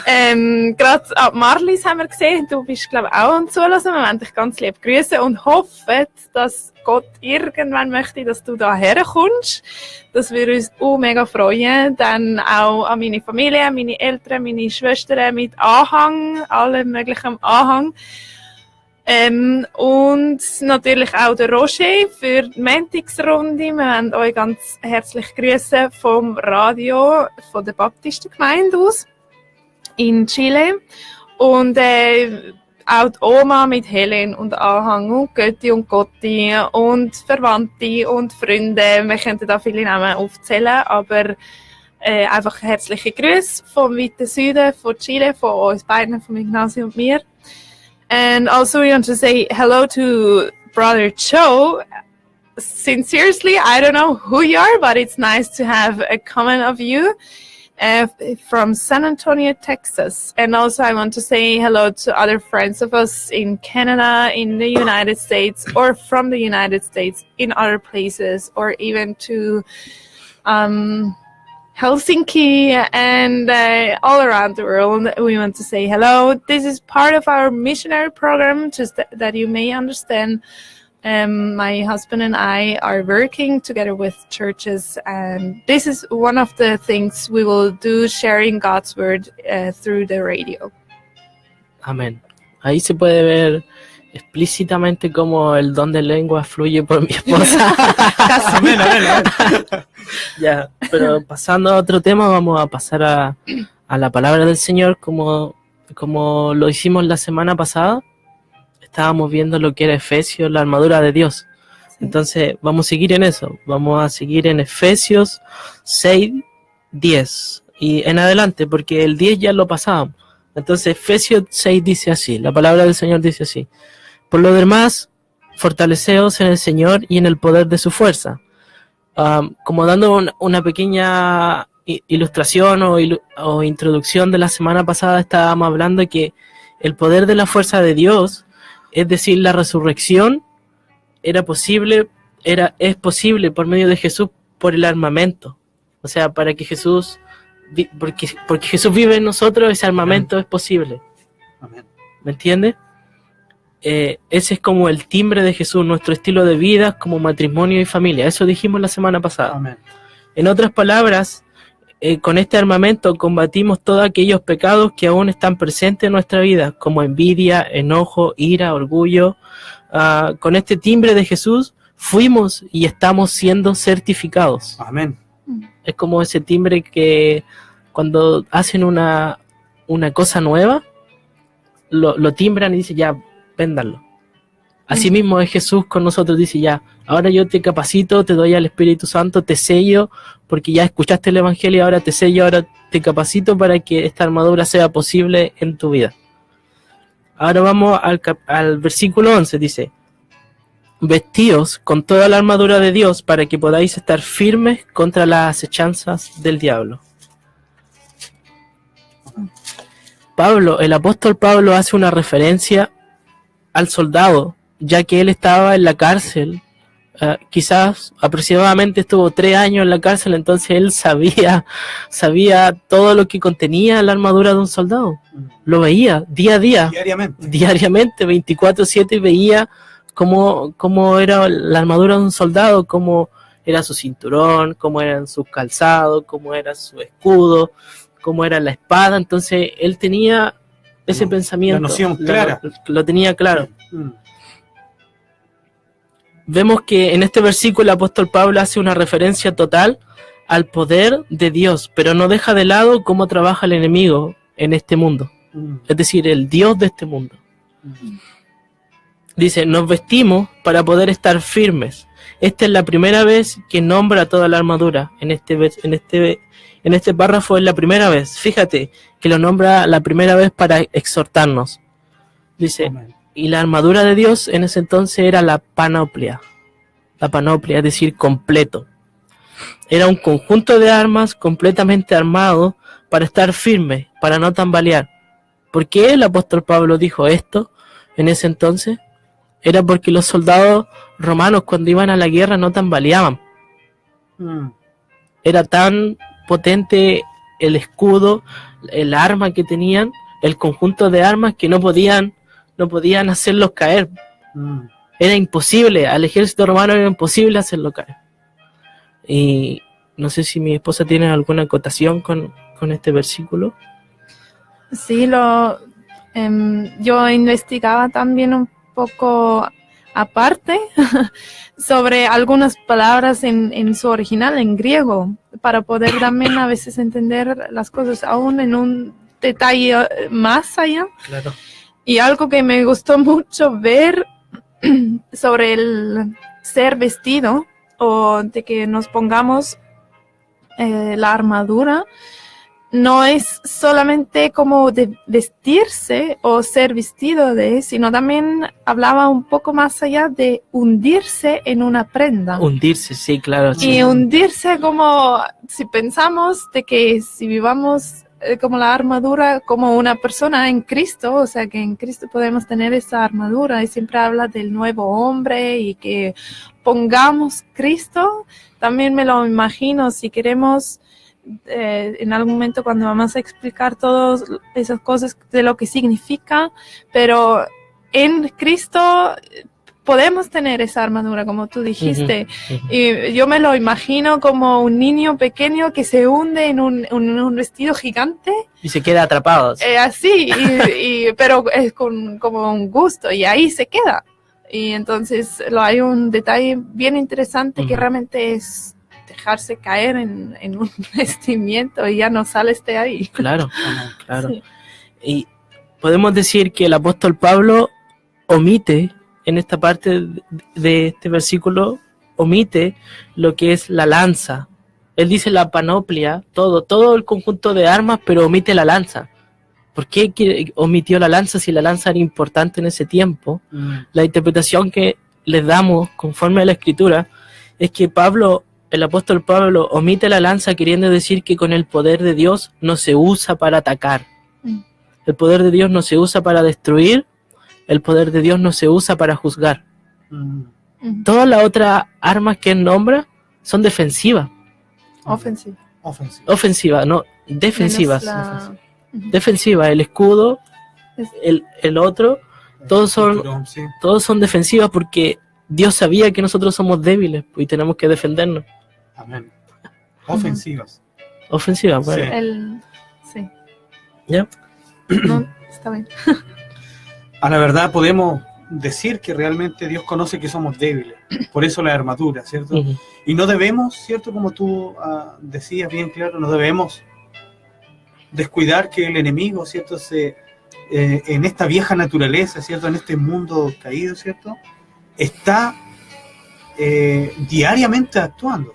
Gerade ab Marlies haben wir gesehen, du bist glaube ich auch am Zuhören. Wir wollen dich ganz lieb grüßen und hoffen, dass Gott irgendwann möchte, dass du da herkommst. Das würde uns auch mega freuen. Dann auch an meine Familie, meine Eltern, meine Schwestern mit Anhang, allem möglichen Anhang. Und natürlich auch der Roger für die Montagsrunde. Wir wollen euch ganz herzlich grüßen vom Radio von der Baptistengemeinde aus in Chile. Und auch die Oma mit Helen und Anhang und Götti und Gotti und Verwandte und Freunde. Wir könnten da viele Namen aufzählen, aber einfach herzliche Grüße vom weiten Süden, von Chile, von uns beiden, von Ignacio und mir. And also we want to say hello to Brother Joe. Sincerely, I don't know who you are, but it's nice to have a comment of you from San Antonio, Texas. And also I want to say hello to other friends of us in Canada, in the United States, or from the United States, in other places, or even to Helsinki and all around the world. We want to say hello. This is part of our missionary program, just that you may understand. My husband and I are working together with churches, and this is one of the things we will do, sharing God's word through the radio. Amén. Ahí se puede ver explícitamente cómo el don de lengua fluye por mi esposa. Amén, amén. Ya, pero pasando a otro tema, vamos a pasar a la palabra del Señor, como lo hicimos la semana pasada. Estábamos viendo lo que era Efesios, la armadura de Dios. Entonces vamos a seguir en eso. Vamos a seguir en Efesios 6, 10 y en adelante, porque el 10 ya lo pasábamos. Entonces Efesios 6 dice así, la palabra del Señor dice así: por lo demás, fortaleceos en el Señor y en el poder de su fuerza. Como dando una pequeña ilustración o introducción de la semana pasada, estábamos hablando de que el poder de la fuerza de Dios, es decir, la resurrección, es posible por medio de Jesús, por el armamento. O sea, para que Jesús, porque Jesús vive en nosotros, ese armamento Amén. Es posible. Amén. ¿Me entiendes? Ese es como el timbre de Jesús, nuestro estilo de vida como matrimonio y familia. Eso dijimos la semana pasada. Amén. En otras palabras, con este armamento combatimos todos aquellos pecados que aún están presentes en nuestra vida, como envidia, enojo, ira, orgullo. Con este timbre de Jesús fuimos y estamos siendo certificados. Amén. Es como ese timbre que cuando hacen una cosa nueva, lo timbran y dicen, ya, véndanlo. Así mismo es Jesús con nosotros, dice, ya, ahora yo te capacito, te doy al Espíritu Santo, te sello, porque ya escuchaste el Evangelio, ahora te sello, ahora te capacito para que esta armadura sea posible en tu vida. Ahora vamos al versículo 11, dice, vestíos con toda la armadura de Dios para que podáis estar firmes contra las acechanzas del diablo. El apóstol Pablo hace una referencia al soldado, ya que él estaba en la cárcel, quizás aproximadamente estuvo 3 años en la cárcel, entonces él sabía todo lo que contenía la armadura de un soldado. Lo veía día a día, diariamente 24/7, veía cómo era la armadura de un soldado, cómo era su cinturón, cómo eran sus calzados, cómo era su escudo, cómo era la espada. Entonces él tenía ese pensamiento, la noción clara. Lo tenía claro. Vemos que en este versículo el apóstol Pablo hace una referencia total al poder de Dios, pero no deja de lado cómo trabaja el enemigo en este mundo, es decir, el Dios de este mundo. Dice, nos vestimos para poder estar firmes. Esta es la primera vez que nombra toda la armadura. En este párrafo es la primera vez. Fíjate que lo nombra la primera vez para exhortarnos. Dice, y la armadura de Dios en ese entonces era la panoplia. La panoplia, es decir, completo. Era un conjunto de armas completamente armado para estar firme, para no tambalear. ¿Por qué el apóstol Pablo dijo esto en ese entonces? Era porque los soldados romanos cuando iban a la guerra no tambaleaban. Era tan potente el escudo, el arma que tenían, el conjunto de armas, que no podían hacerlos caer. Era imposible, al ejército romano era imposible hacerlo caer. Y no sé si mi esposa tiene alguna acotación con este versículo. Sí, yo investigaba también un poco aparte sobre algunas palabras en su original, en griego, para poder también a veces entender las cosas aún en un detalle más allá. Claro. Y algo que me gustó mucho ver sobre el ser vestido, o de que nos pongamos la armadura, no es solamente como de vestirse o ser vestido de, sino también hablaba un poco más allá de hundirse en una prenda. Hundirse, sí, claro. Sí. Y hundirse como, si pensamos de que si vivamos como la armadura, como una persona en Cristo, o sea que en Cristo podemos tener esa armadura, y siempre habla del nuevo hombre y que pongamos Cristo. También me lo imagino, si queremos en algún momento cuando vamos a explicar todas esas cosas de lo que significa, pero en Cristo podemos tener esa armadura, como tú dijiste. Y yo me lo imagino como un niño pequeño que se hunde en un vestido gigante. Y se queda atrapado. Así, pero es como un gusto, y ahí se queda. Y entonces hay un detalle bien interesante que realmente es dejarse caer en un vestimiento y ya no sales de ahí. Claro, claro. Sí. Y podemos decir que el apóstol Pablo omite en esta parte de este versículo, omite lo que es la lanza. Él dice la panoplia, todo el conjunto de armas, pero omite la lanza. ¿Por qué omitió la lanza si la lanza era importante en ese tiempo? La interpretación que les damos conforme a la escritura es que el apóstol Pablo omite la lanza queriendo decir que con el poder de Dios no se usa para atacar. El poder de Dios no se usa para destruir. El poder de Dios no se usa para juzgar. Todas las otras armas que él nombra son defensivas. Ofensivas, no, defensivas. Defensivas, el escudo, el otro, todos son defensivas porque Dios sabía que nosotros somos débiles y tenemos que defendernos. Amén. Ofensivas. Ofensivas, bueno. Sí. ¿Ya? No, está bien. A la verdad podemos decir que realmente Dios conoce que somos débiles, por eso la armadura, ¿cierto? Y no debemos, ¿cierto? Como tú decías bien claro, no debemos descuidar que el enemigo, ¿cierto?, en esta vieja naturaleza, ¿cierto?, en este mundo caído, ¿cierto?, está diariamente actuando.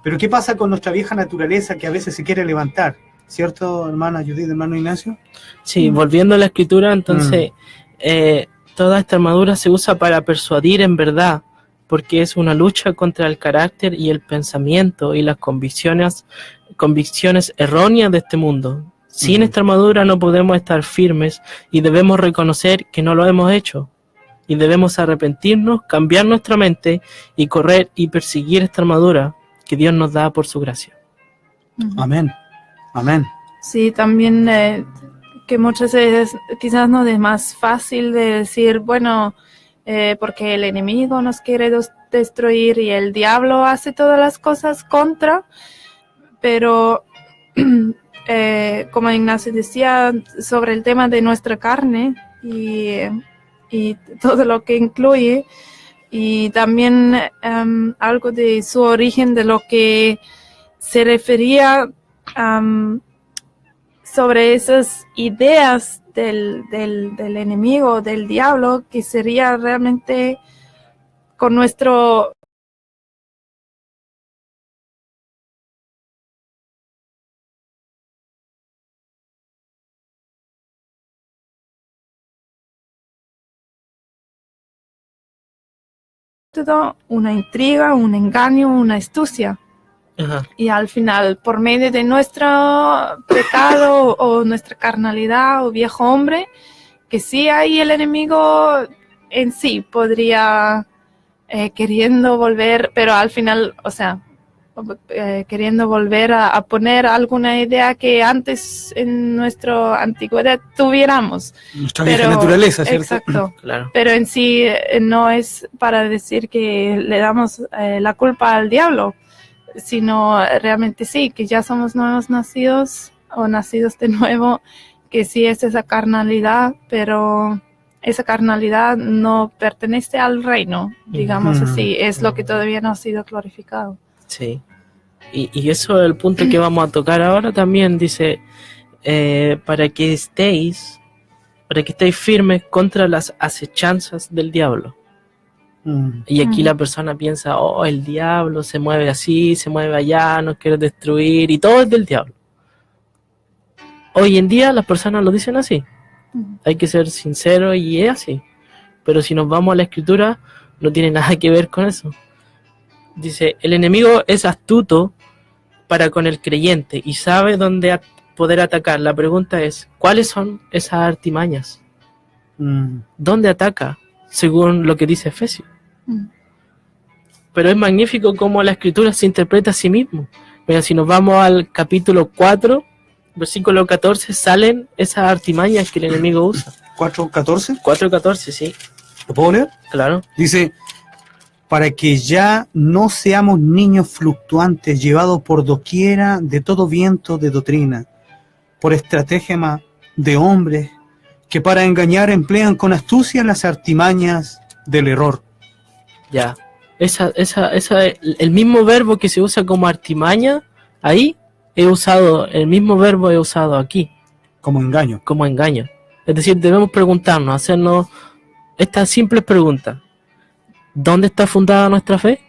Pero ¿qué pasa con nuestra vieja naturaleza que a veces se quiere levantar? ¿Cierto, hermana Judith, hermano Ignacio? Sí, volviendo a la escritura, entonces, toda esta armadura se usa para persuadir en verdad, porque es una lucha contra el carácter y el pensamiento y las convicciones erróneas de este mundo. Sin esta armadura no podemos estar firmes y debemos reconocer que no lo hemos hecho. Y debemos arrepentirnos, cambiar nuestra mente y correr y perseguir esta armadura que Dios nos da por su gracia. Amén. Amén. Sí, también que muchas veces quizás no es más fácil de decir, bueno, porque el enemigo nos quiere destruir y el diablo hace todas las cosas contra, pero como Ignacio decía sobre el tema de nuestra carne y todo lo que incluye, y también algo de su origen, de lo que se refería sobre esas ideas del enemigo, del diablo, que sería realmente con nuestro una intriga, un engaño, una astucia. Ajá. Y al final, por medio de nuestro pecado o nuestra carnalidad o viejo hombre, que sí hay el enemigo en sí, podría queriendo volver, pero al final, o sea, queriendo volver a poner alguna idea que antes en nuestra antigüedad tuviéramos. Nuestra vieja naturaleza, ¿cierto? Exacto. Claro. Pero en sí no es para decir que le damos la culpa al diablo, sino realmente sí, que ya somos nuevos nacidos o nacidos de nuevo, que sí es esa carnalidad, pero esa carnalidad no pertenece al reino, digamos así, es lo que todavía no ha sido glorificado. Sí, y eso es el punto que vamos a tocar ahora también, dice, para que estéis firmes contra las acechanzas del diablo. Y aquí la persona piensa, oh, el diablo se mueve así, se mueve allá, nos quiere destruir, y todo es del diablo. Hoy en día las personas lo dicen así, hay que ser sincero y es así, pero si nos vamos a la escritura, no tiene nada que ver con eso. Dice, el enemigo es astuto para con el creyente y sabe dónde poder atacar. La pregunta es, ¿cuáles son esas artimañas? ¿Dónde ataca? Según lo que dice Efesios. Pero es magnífico cómo la escritura se interpreta a sí mismo. Mira, si nos vamos al capítulo 4, versículo 14, salen esas artimañas que el enemigo usa. ¿4:14? 4:14, sí. ¿Lo puedo leer? Claro. Dice, para que ya no seamos niños fluctuantes, llevados por doquiera de todo viento de doctrina, por estratagema de hombres que para engañar emplean con astucia las artimañas del error. Ya, el mismo verbo que se usa como artimaña, ahí el mismo verbo he usado aquí. Como engaño. Como engaño. Es decir, debemos preguntarnos, hacernos estas simples preguntas. ¿Dónde está fundada nuestra fe?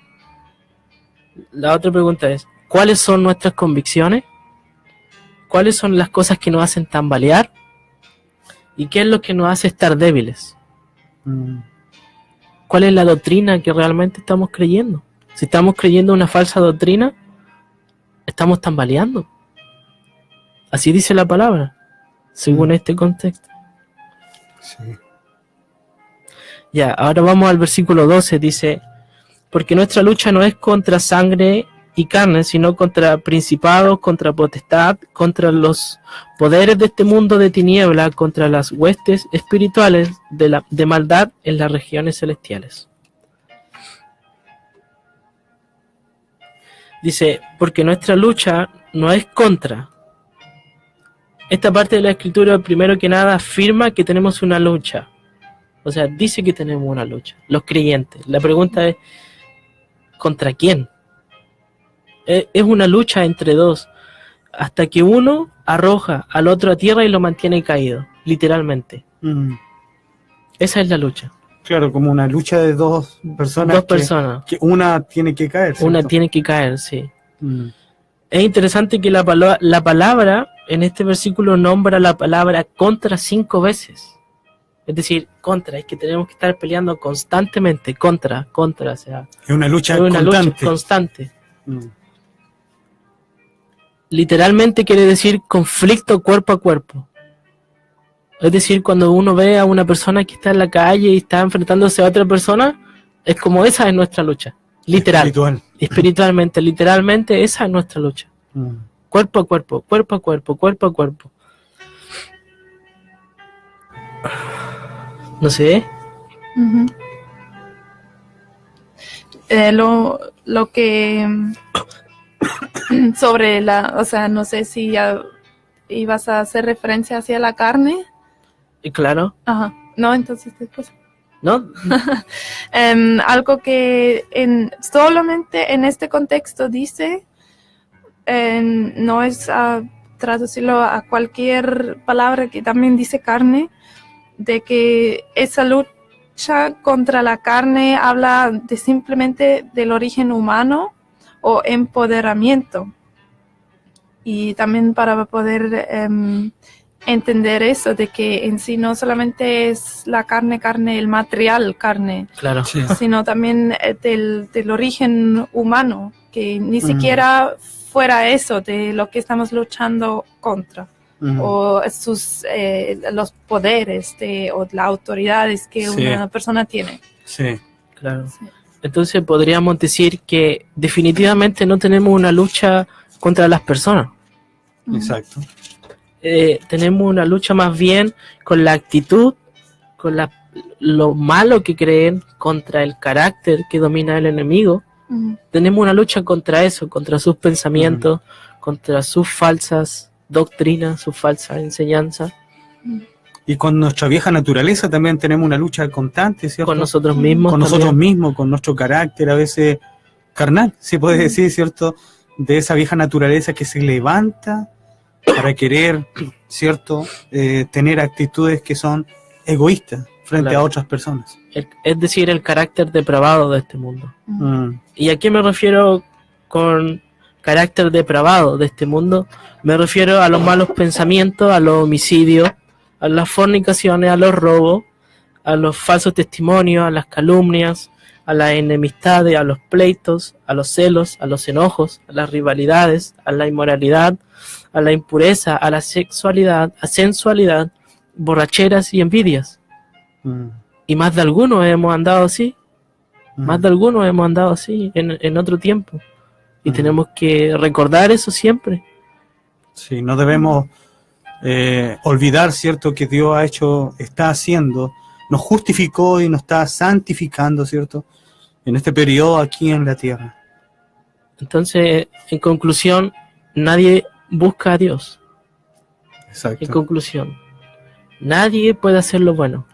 La otra pregunta es, ¿cuáles son nuestras convicciones? ¿Cuáles son las cosas que nos hacen tambalear? ¿Y qué es lo que nos hace estar débiles? ¿Cuál es la doctrina que realmente estamos creyendo? Si estamos creyendo una falsa doctrina, estamos tambaleando. Así dice la palabra, según este contexto. Sí. Ya, ahora vamos al versículo 12, dice, porque nuestra lucha no es contra sangre y carne, sino contra principados, contra potestad, contra los poderes de este mundo de tiniebla, contra las huestes espirituales de maldad en las regiones celestiales. Dice, porque nuestra lucha no es contra. Esta parte de la escritura, primero que nada, afirma que tenemos una lucha. O sea, dice que tenemos una lucha, los creyentes. La pregunta es, ¿contra quién? Es una lucha entre dos. hasta que uno arroja al otro a tierra y lo mantiene caído, literalmente. Esa es la lucha. Claro, como una lucha de dos personas. Dos personas. Que una tiene que caer, ¿cierto? Una tiene que caer, sí. Es interesante que la palabra en este versículo nombra la palabra contra 5 veces. Es decir, contra, es que tenemos que estar peleando constantemente, contra, o sea, es una lucha constante. Literalmente quiere decir conflicto cuerpo a cuerpo. Es decir, cuando uno ve a una persona que está en la calle y está enfrentándose a otra persona, es como esa es nuestra lucha. Literal. Espiritualmente, literalmente, esa es nuestra lucha. Cuerpo a cuerpo, cuerpo a cuerpo, cuerpo a cuerpo. No sé. Lo que sobre o sea, no sé si ya ibas a hacer referencia hacia la carne. Claro. Ajá. No, entonces después. ¿No? Algo que solamente en este contexto dice, no es traducirlo a cualquier palabra que también dice carne, de que esa lucha contra la carne habla de simplemente del origen humano o empoderamiento. Y también para poder entender eso, de que en sí no solamente es la carne, el material carne, claro, sí, sino también del origen humano, que ni siquiera fuera eso de lo que estamos luchando contra. O los poderes o las autoridades que una persona tiene. Sí, claro. Sí. Entonces podríamos decir que definitivamente no tenemos una lucha contra las personas. Exacto. Tenemos una lucha más bien con la actitud, con lo malo que creen, contra el carácter que domina el enemigo. Tenemos una lucha contra eso, contra sus pensamientos, contra sus falsas doctrina, su falsa enseñanza. Y con nuestra vieja naturaleza también tenemos una lucha constante, ¿cierto? Con nosotros mismos. Con nosotros mismos, con nuestro carácter a veces carnal, se puede decir, ¿cierto? De esa vieja naturaleza que se levanta para querer, ¿cierto? Tener actitudes que son egoístas frente a otras personas. Es decir, el carácter depravado de este mundo. ¿Y a qué me refiero con carácter depravado de este mundo? Me refiero a los malos pensamientos, a los homicidios, a las fornicaciones, a los robos, a los falsos testimonios, a las calumnias, a las enemistades, a los pleitos, a los celos, a los enojos, a las rivalidades, a la inmoralidad, a la impureza, a la sexualidad, a sensualidad, borracheras y envidias. Y más de algunos hemos andado así. Más de algunos hemos andado así en otro tiempo. Y tenemos que recordar eso siempre. Sí, no debemos olvidar, ¿cierto?, que Dios está haciendo, nos justificó y nos está santificando, ¿cierto?, en este periodo aquí en la tierra. Entonces, en conclusión, nadie busca a Dios. Exacto. En conclusión, nadie puede hacer lo bueno.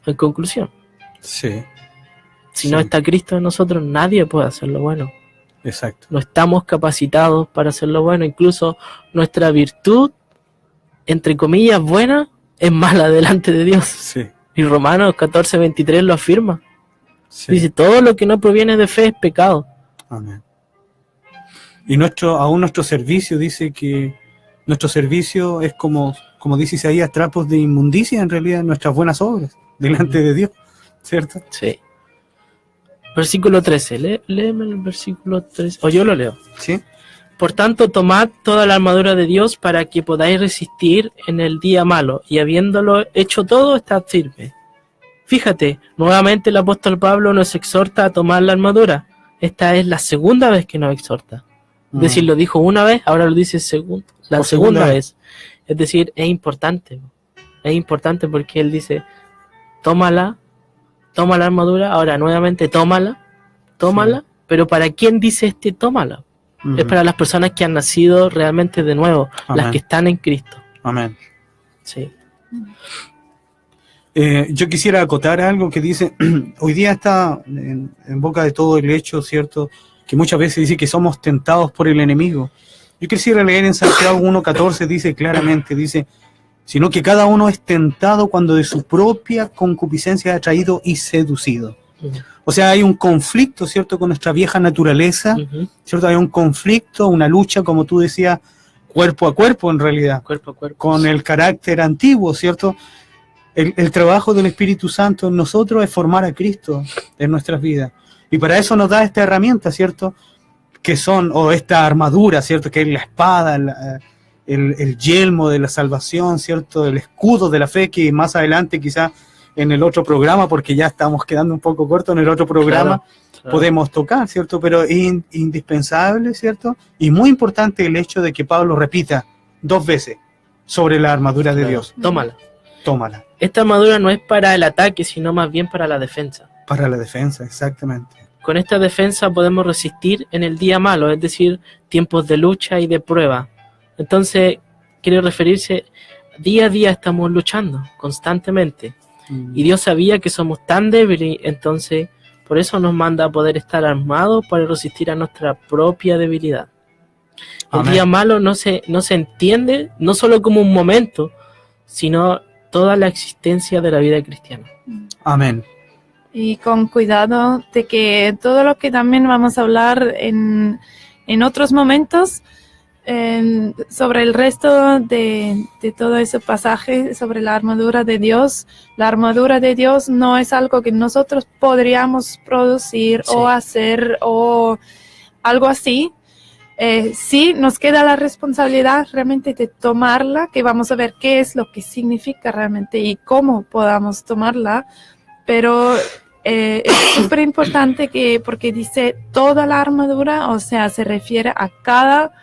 En conclusión. Sí. Si no está Cristo en nosotros, nadie puede hacer lo bueno. Exacto. No estamos capacitados para hacer lo bueno. Incluso nuestra virtud, entre comillas, buena, es mala delante de Dios. Sí. Y Romanos 14:23 lo afirma. Sí. Dice, todo lo que no proviene de fe es pecado. Amén. Y aún nuestro servicio, dice que nuestro servicio es como dice Isaías, trapos de inmundicia, en realidad, nuestras buenas obras delante de Dios, ¿cierto? Sí. Versículo 13, léeme el versículo 13, o yo lo leo. Sí. Por tanto, tomad toda la armadura de Dios para que podáis resistir en el día malo, y habiéndolo hecho todo, estad firme. Fíjate, nuevamente el apóstol Pablo nos exhorta a tomar la armadura. Esta es la segunda vez que nos exhorta. Es decir, lo dijo una vez, ahora lo dice la segunda vez. Es decir, es importante porque él dice, toma la armadura, ahora nuevamente tómala, sí. Pero ¿para quién dice tómala? Es para las personas que han nacido realmente de nuevo, Amén. Las que están en Cristo. Amén. Sí. Yo quisiera acotar algo que dice, hoy día está en boca de todo el hecho, ¿cierto?, que muchas veces dice que somos tentados por el enemigo. Yo quisiera leer en Santiago 1:14, dice claramente, dice, sino que cada uno es tentado cuando de su propia concupiscencia es atraído y seducido. O sea, hay un conflicto, ¿cierto?, con nuestra vieja naturaleza, ¿cierto? Hay un conflicto, una lucha, como tú decías, cuerpo a cuerpo en realidad, Cuerpo a cuerpo. con el carácter antiguo, ¿cierto? El trabajo del Espíritu Santo en nosotros es formar a Cristo en nuestras vidas. Y para eso nos da esta herramienta, ¿cierto?, que son, o esta armadura, ¿cierto?, que es la espada, el yelmo de la salvación, ¿cierto?, el escudo de la fe, que más adelante quizás en el otro programa, porque ya estamos quedando un poco cortos en el otro programa, claro, podemos tocar, ¿cierto? Pero es indispensable, ¿cierto? Y muy importante el hecho de que Pablo repita 2 veces sobre la armadura de Dios. Tómala. Tómala. Esta armadura no es para el ataque, sino más bien para la defensa. Para la defensa, exactamente. Con esta defensa podemos resistir en el día malo, es decir, tiempos de lucha y de prueba. Entonces, quiere referirse, día a día estamos luchando, constantemente. Y Dios sabía que somos tan débiles, entonces por eso nos manda a poder estar armados para resistir a nuestra propia debilidad. El Amén. día malo no se entiende no solo como un momento, sino toda la existencia de la vida cristiana. Amén. Y con cuidado de que todo lo que también vamos a hablar en otros momentos, sobre el resto de todo ese pasaje, sobre la armadura de Dios. La armadura de Dios no es algo que nosotros podríamos producir o hacer o algo así. Sí, nos queda la responsabilidad realmente de tomarla, que vamos a ver qué es lo que significa realmente y cómo podamos tomarla, pero es súper importante porque dice toda la armadura, o sea, se refiere a cada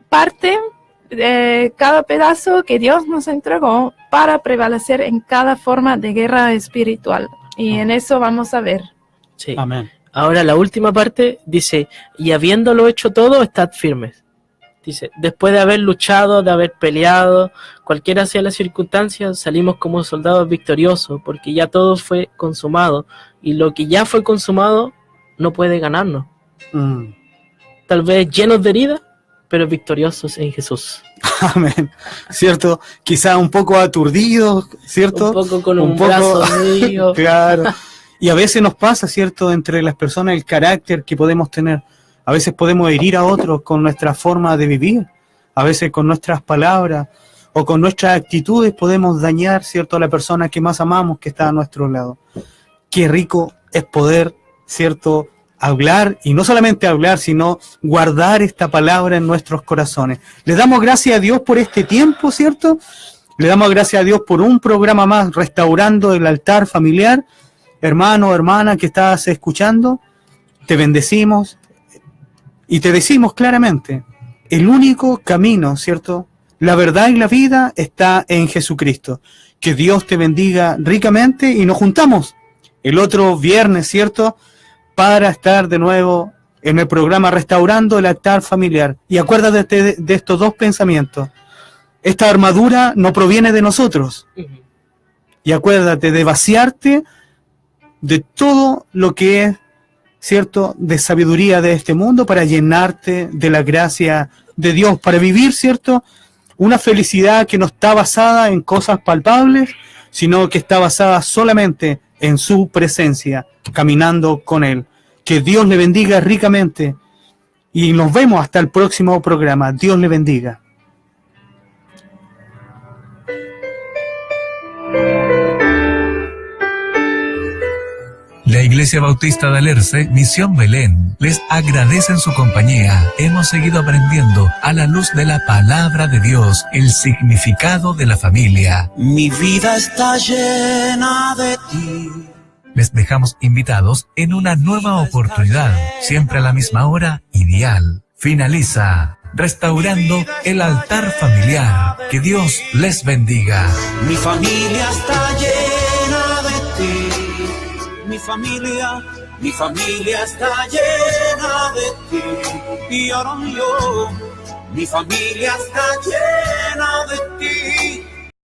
parte, cada pedazo que Dios nos entregó para prevalecer en cada forma de guerra espiritual. Y en eso vamos a ver. Sí. Amén. Ahora la última parte dice, y habiéndolo hecho todo, estad firmes. Dice, después de haber luchado, de haber peleado, cualquiera sea la circunstancia, salimos como soldados victoriosos, porque ya todo fue consumado, y lo que ya fue consumado no puede ganarnos. Tal vez llenos de heridas, pero victoriosos en Jesús. Amén. ¿Cierto? Quizá un poco aturdidos, ¿cierto? Un poco con un brazo mío. Claro. Y a veces nos pasa, ¿cierto?, entre las personas el carácter que podemos tener. A veces podemos herir a otros con nuestra forma de vivir. A veces con nuestras palabras o con nuestras actitudes podemos dañar, ¿cierto?, a la persona que más amamos, que está a nuestro lado. Qué rico es poder, ¿cierto?, hablar, y no solamente hablar, sino guardar esta palabra en nuestros corazones. Le damos gracias a Dios por este tiempo, ¿cierto? Le damos gracias a Dios por un programa más, restaurando el altar familiar. Hermano, hermana que estás escuchando, te bendecimos y te decimos claramente, el único camino, ¿cierto?, la verdad y la vida está en Jesucristo. Que Dios te bendiga ricamente y nos juntamos el otro viernes, ¿cierto?, para estar de nuevo en el programa Restaurando el Altar Familiar. Y acuérdate de estos 2 pensamientos. Esta armadura no proviene de nosotros. Y acuérdate de vaciarte de todo lo que es, ¿cierto?, de sabiduría de este mundo para llenarte de la gracia de Dios, para vivir, ¿cierto?, una felicidad que no está basada en cosas palpables, sino que está basada solamente en su presencia, caminando con Él. Que Dios le bendiga ricamente y nos vemos hasta el próximo programa. Dios le bendiga. La Iglesia Bautista de Alerce, Misión Belén, les agradece en su compañía. Hemos seguido aprendiendo a la luz de la palabra de Dios el significado de la familia. Mi vida está llena de ti. Les dejamos invitados en una nueva oportunidad, siempre a la misma hora ideal. Finaliza Restaurando el Altar Familiar. Que Dios les bendiga. Mi familia está llena de ti. Mi familia está llena de ti. Y ahora yo, mi familia está llena